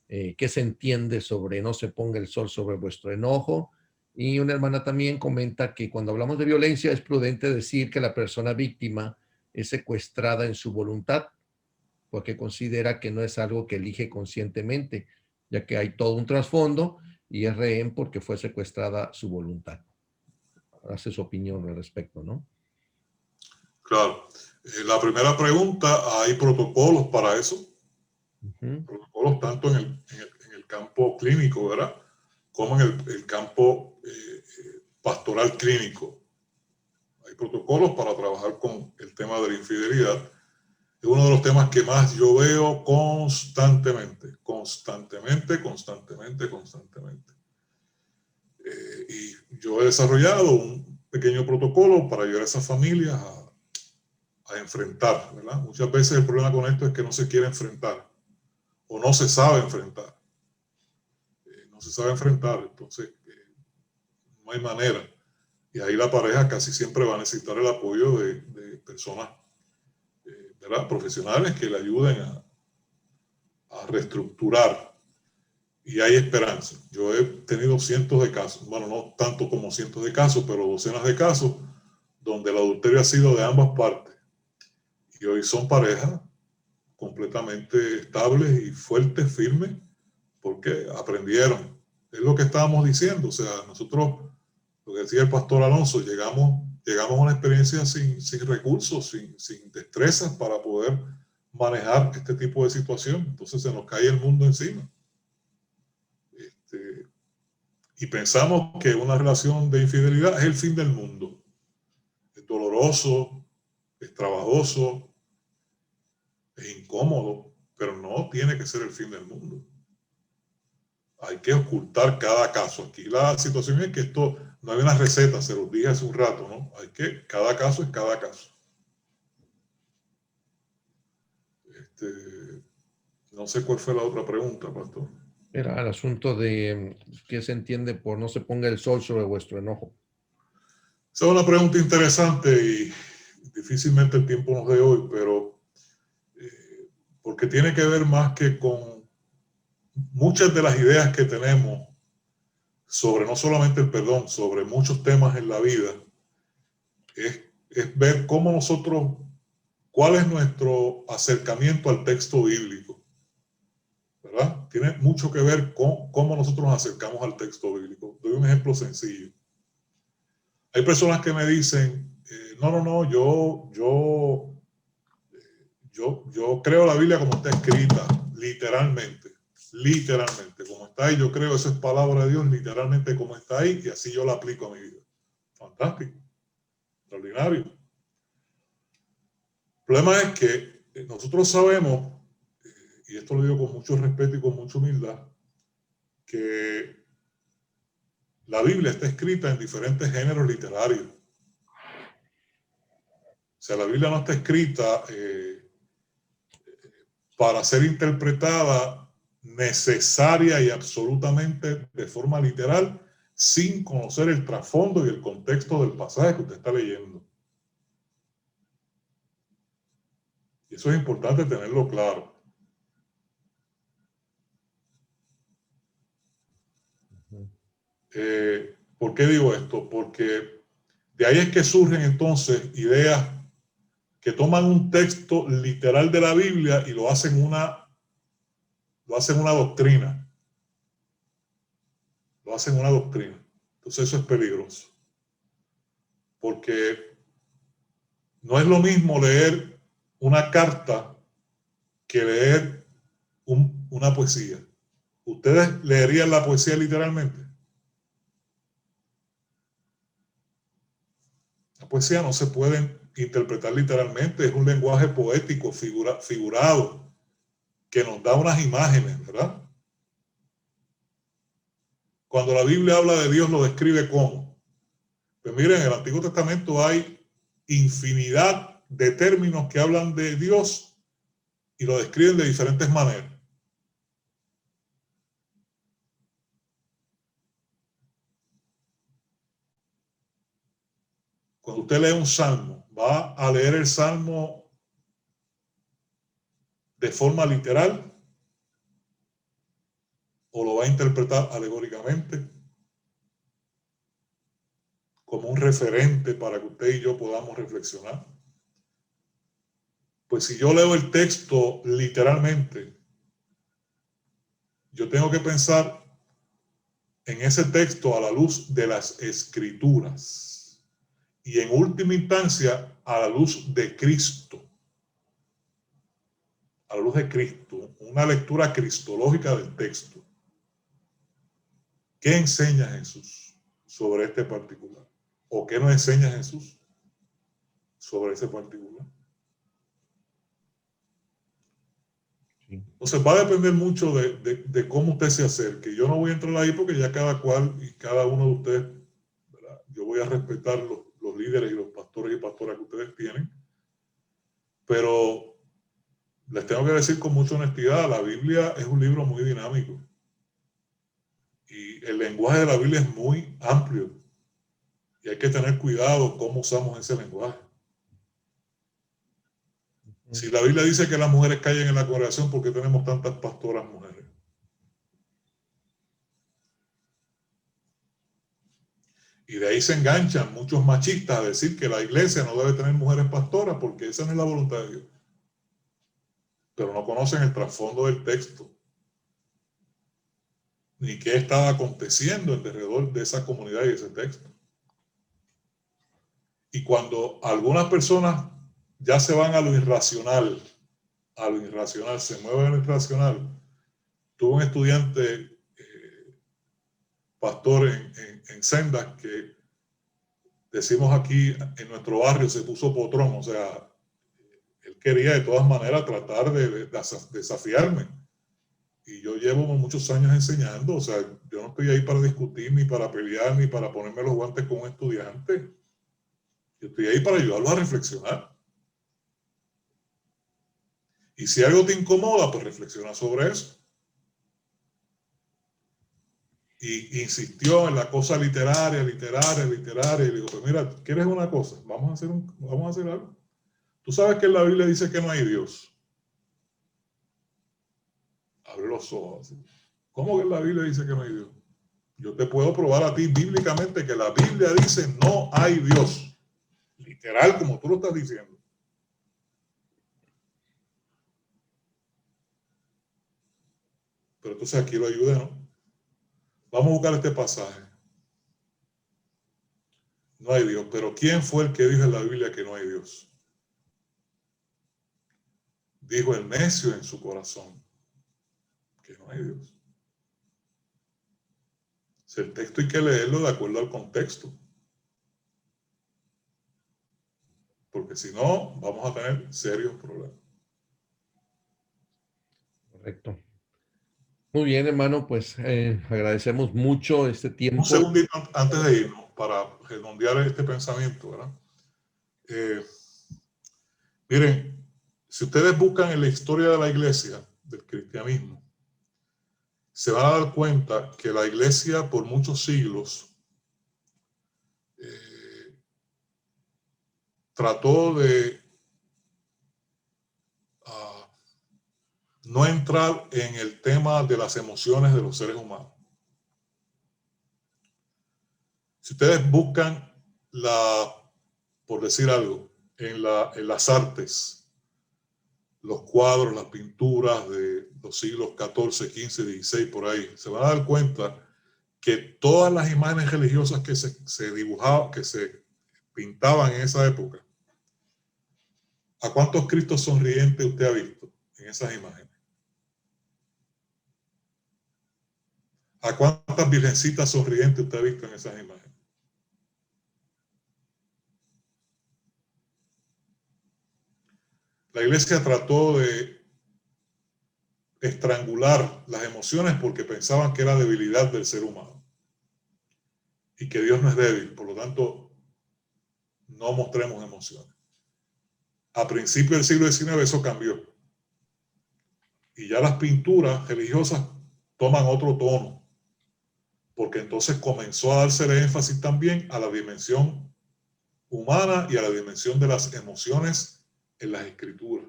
qué se entiende sobre no se ponga el sol sobre vuestro enojo. Y una hermana también comenta que cuando hablamos de violencia es prudente decir que la persona víctima es secuestrada en su voluntad, porque considera que no es algo que elige conscientemente, ya que hay todo un trasfondo y es rehén porque fue secuestrada su voluntad. Hace su opinión al respecto, ¿no? Claro. La primera pregunta, ¿hay protocolos para eso? Protocolos tanto en el campo clínico, ¿verdad? Como en el campo pastoral clínico. Hay protocolos para trabajar con el tema de la infidelidad. Es uno de los temas que más yo veo constantemente. Y yo he desarrollado un pequeño protocolo para ayudar a esas familias a enfrentar, ¿verdad? Muchas veces el problema con esto es que no se quiere enfrentar o no se sabe enfrentar. No se sabe enfrentar, entonces no hay manera. Y ahí la pareja casi siempre va a necesitar el apoyo de personas, ¿verdad? Profesionales que le ayuden a reestructurar. Y hay esperanza. Yo he tenido cientos de casos, bueno, no tanto como cientos de casos, pero docenas de casos donde el adulterio ha sido de ambas partes. Y hoy son parejas completamente estables y fuertes, firmes, porque aprendieron. Es lo que estábamos diciendo. O sea, nosotros, lo que decía el pastor Alonso, llegamos a una experiencia sin recursos, sin destrezas para poder manejar este tipo de situación. Entonces se nos cae el mundo encima. Y pensamos que una relación de infidelidad es el fin del mundo. Es es doloroso, es trabajoso, es incómodo, pero no tiene que ser el fin del mundo. Hay que ocultar cada caso. Aquí la situación es que esto no hay una receta, se los dije hace un rato, ¿no? Cada caso es cada caso. No sé cuál fue la otra pregunta, pastor. Era el asunto de qué se entiende por no se ponga el sol sobre vuestro enojo. Esa es una pregunta interesante y difícilmente el tiempo nos dé hoy, pero porque tiene que ver más que con muchas de las ideas que tenemos sobre no solamente el perdón, sobre muchos temas en la vida, es ver cómo nosotros, cuál es nuestro acercamiento al texto bíblico, ¿verdad? Tiene mucho que ver con cómo nosotros nos acercamos al texto bíblico. Doy un ejemplo sencillo. Hay personas que me dicen, no, yo creo la Biblia como está escrita, literalmente, como está ahí, yo creo esa es palabra de Dios, literalmente como está ahí, y así yo la aplico a mi vida. Fantástico, extraordinario. El problema es que nosotros sabemos, y esto lo digo con mucho respeto y con mucha humildad, que la Biblia está escrita en diferentes géneros literarios. O sea, la Biblia no está escrita para ser interpretada necesaria y absolutamente de forma literal, sin conocer el trasfondo y el contexto del pasaje que usted está leyendo. Y eso es importante tenerlo claro. ¿Por qué digo esto? Porque de ahí es que surgen entonces ideas que toman un texto literal de la Biblia y lo hacen una doctrina. Lo hacen una doctrina. Entonces eso es peligroso. Porque no es lo mismo leer una carta que leer una poesía. ¿Ustedes leerían la poesía literalmente? La poesía no se puede interpretar literalmente, es un lenguaje poético, figurado, que nos da unas imágenes, ¿verdad? Cuando la Biblia habla de Dios, lo describe como. Pues miren, en el Antiguo Testamento hay infinidad de términos que hablan de Dios y lo describen de diferentes maneras. Cuando usted lee un salmo, ¿va a leer el salmo de forma literal o lo va a interpretar alegóricamente como un referente para que usted y yo podamos reflexionar? Pues si yo leo el texto literalmente, yo tengo que pensar en ese texto a la luz de las Escrituras y en última instancia a la luz de Cristo. A la luz de Cristo, una lectura cristológica del texto. ¿Qué enseña Jesús sobre este particular? ¿O qué nos enseña Jesús sobre ese particular? Entonces va a depender mucho de cómo usted se acerque. Yo no voy a entrar ahí porque ya cada cual y cada uno de ustedes, ¿verdad? Yo voy a respetar los líderes y los pastores y pastoras que ustedes tienen, pero les tengo que decir con mucha honestidad, la Biblia es un libro muy dinámico y el lenguaje de la Biblia es muy amplio y hay que tener cuidado cómo usamos ese lenguaje. Si la Biblia dice que las mujeres callen en la congregación, ¿por qué tenemos tantas pastoras mujeres? Y de ahí se enganchan muchos machistas a decir que la iglesia no debe tener mujeres pastoras porque esa no es la voluntad de Dios. Pero no conocen el trasfondo del texto, ni qué estaba aconteciendo alrededor de esa comunidad y ese texto. Y cuando algunas personas ya se van a lo irracional, se mueven a lo irracional. Tuve un estudiante, pastor en Sendas, que decimos aquí en nuestro barrio, se puso potrón, o sea, él quería de todas maneras tratar de desafiarme. Y yo llevo muchos años enseñando, o sea, yo no estoy ahí para discutir, ni para pelear, ni para ponerme los guantes con un estudiante. Yo estoy ahí para ayudarlos a reflexionar. Y si algo te incomoda, pues reflexiona sobre eso. Y insistió en la cosa literaria. Y le digo, pues mira, ¿quieres una cosa? Vamos a hacer algo. Tú sabes que en la Biblia dice que no hay Dios. Abre los ojos así. ¿Cómo que en la Biblia dice que no hay Dios? Yo te puedo probar a ti bíblicamente que la Biblia dice no hay Dios. Literal, como tú lo estás diciendo. Pero entonces aquí lo ayudé, ¿no? Vamos a buscar este pasaje. No hay Dios. Pero ¿quién fue el que dijo en la Biblia que no hay Dios? Dijo el necio en su corazón que no hay Dios. El texto hay que leerlo de acuerdo al contexto. Porque si no, vamos a tener serios problemas. Correcto. Muy bien, hermano, pues agradecemos mucho este tiempo. Un segundito antes de irnos para redondear este pensamiento, ¿verdad? Miren, si ustedes buscan en la historia de la iglesia, del cristianismo, se van a dar cuenta que la iglesia por muchos siglos trató de no entrar en el tema de las emociones de los seres humanos. Si ustedes buscan por decir algo, en las artes, los cuadros, las pinturas de los siglos XIV, XV, XVI, por ahí, se van a dar cuenta que todas las imágenes religiosas que se dibujaban, que se pintaban en esa época, ¿a cuántos Cristos sonrientes usted ha visto en esas imágenes? ¿A cuántas virgencitas sonrientes usted ha visto en esas imágenes? La iglesia trató de estrangular las emociones porque pensaban que era debilidad del ser humano y que Dios no es débil, por lo tanto, no mostremos emociones. A principios del siglo XIX eso cambió y ya las pinturas religiosas toman otro tono, porque entonces comenzó a dársele énfasis también a la dimensión humana y a la dimensión de las emociones en las escrituras.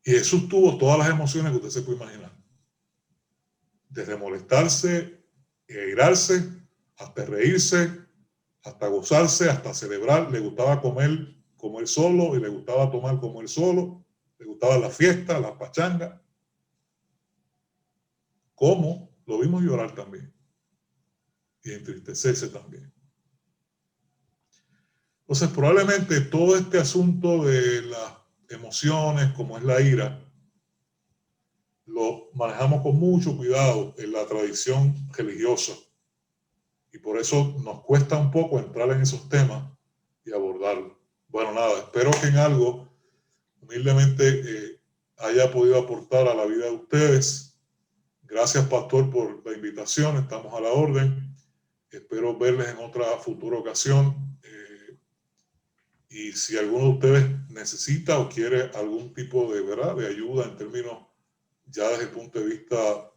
Y Jesús tuvo todas las emociones que usted se puede imaginar. Desde molestarse, airarse, hasta reírse, hasta gozarse, hasta celebrar. Le gustaba comer como él solo y le gustaba tomar como él solo. Le gustaba la fiesta, la pachanga. Como lo vimos llorar también. Y entristecerse también. Entonces, probablemente todo este asunto de las emociones, como es la ira, lo manejamos con mucho cuidado en la tradición religiosa. Y por eso nos cuesta un poco entrar en esos temas y abordarlos. Bueno, nada, espero que en algo humildemente haya podido aportar a la vida de ustedes. Gracias, pastor, por la invitación. Estamos a la orden. Espero verles en otra futura ocasión. Y si alguno de ustedes necesita o quiere algún tipo de ayuda en términos ya desde el punto de vista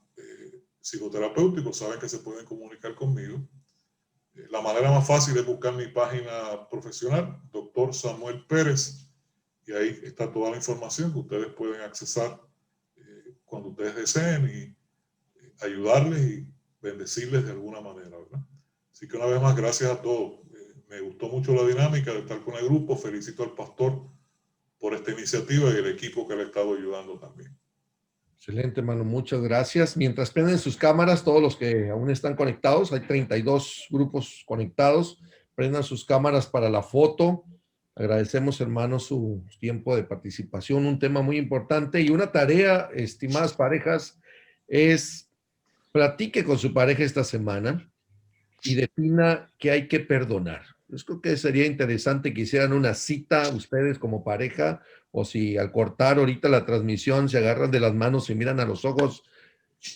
psicoterapéutico, saben que se pueden comunicar conmigo. La manera más fácil es buscar mi página profesional, Dr. Samuel Pérez, y ahí está toda la información que ustedes pueden accesar cuando ustedes deseen y ayudarles y bendecirles de alguna manera, ¿verdad? Así que una vez más, gracias a todos. Me gustó mucho la dinámica de estar con el grupo. Felicito al pastor por esta iniciativa y el equipo que le ha estado ayudando también. Excelente, hermano. Muchas gracias. Mientras prenden sus cámaras, todos los que aún están conectados, hay 32 grupos conectados, prendan sus cámaras para la foto. Agradecemos, hermano, su tiempo de participación. Un tema muy importante y una tarea, estimadas parejas, es platique con su pareja esta semana. y defina qué hay que perdonar. Yo creo que sería interesante que hicieran una cita ustedes como pareja, o si al cortar ahorita la transmisión se agarran de las manos, se miran a los ojos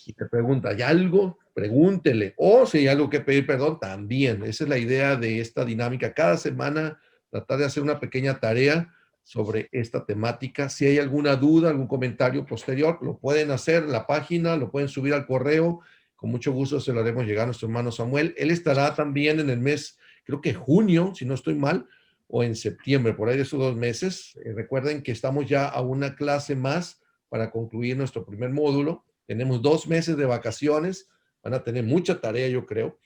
y te pregunta, ¿hay algo? Pregúntele. O si hay algo que pedir perdón, también. Esa es la idea de esta dinámica. Cada semana tratar de hacer una pequeña tarea sobre esta temática. Si hay alguna duda, algún comentario posterior, lo pueden hacer en la página, lo pueden subir al correo. Con mucho gusto se lo haremos llegar a nuestro hermano Samuel. Él estará también en el mes, creo que junio, si no estoy mal, o en septiembre, por ahí de esos 2 meses. Recuerden que estamos ya a una clase más para concluir nuestro primer módulo. Tenemos 2 meses de vacaciones. Van a tener mucha tarea, yo creo,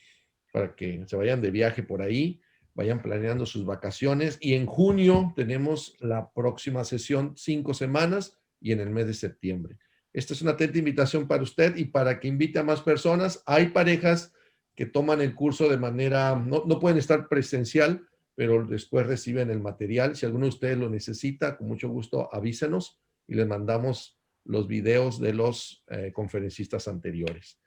para que se vayan de viaje por ahí, vayan planeando sus vacaciones. Y en junio tenemos la próxima sesión, 5 semanas, y en el mes de septiembre. Esta es una atenta invitación para usted y para que invite a más personas. Hay parejas que toman el curso de manera, no pueden estar presencial, pero después reciben el material. Si alguno de ustedes lo necesita, con mucho gusto avísenos y les mandamos los videos de los conferencistas anteriores.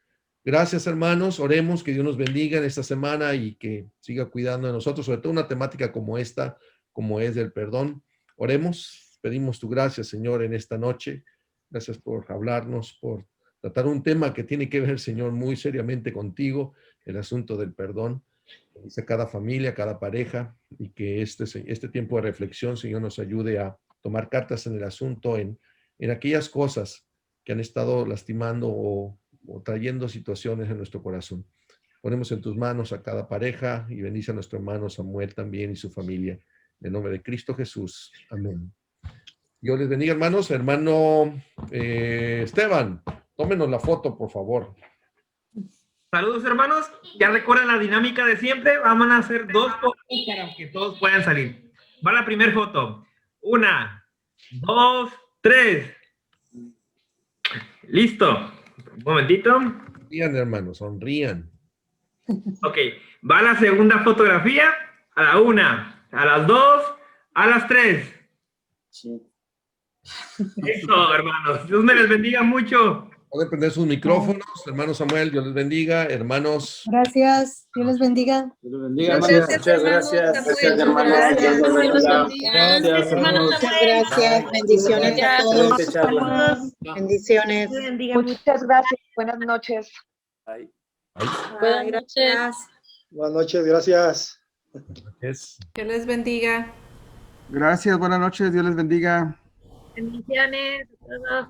Gracias, hermanos. Oremos que Dios nos bendiga en esta semana y que siga cuidando de nosotros, sobre todo una temática como esta, como es del perdón. Oremos, pedimos tu gracia, Señor, en esta noche. Gracias por hablarnos, por tratar un tema que tiene que ver, Señor, muy seriamente contigo, el asunto del perdón. Bendice cada familia, cada pareja, y que este tiempo de reflexión, Señor, nos ayude a tomar cartas en el asunto, en aquellas cosas que han estado lastimando o trayendo situaciones en nuestro corazón. Ponemos en tus manos a cada pareja y bendice a nuestro hermano Samuel también y su familia. En el nombre de Cristo Jesús. Amén. Dios les bendiga, hermanos. Hermano Esteban, tómenos la foto, por favor. Saludos, hermanos. Ya recuerdan la dinámica de siempre. Vamos a hacer 2 fotos para que todos puedan salir. Va la primera foto. 1, 2, 3. Listo. Un momentito. Sonrían, hermanos, sonrían. Ok. Va la segunda fotografía. A la 1, a las 2, a las 3. Eso, hermanos. Dios me les bendiga mucho. Pueden prender sus micrófonos. Hermano Samuel, Dios les bendiga. Hermanos. Gracias. Dios les bendiga. Dios los bendiga. Gracias, Muchas gracias. Gracias, hermanos. gracias. Dios los bendiga. Gracias, hermanos. Muchas gracias. Bendiciones a todos. Excelente charla. Bendiciones. Muchas gracias. Buenas noches. Bye. Buenas noches. Buenas noches, gracias. Es Dios les bendiga. Gracias, buenas noches, Dios les bendiga. Bendiciones a todos.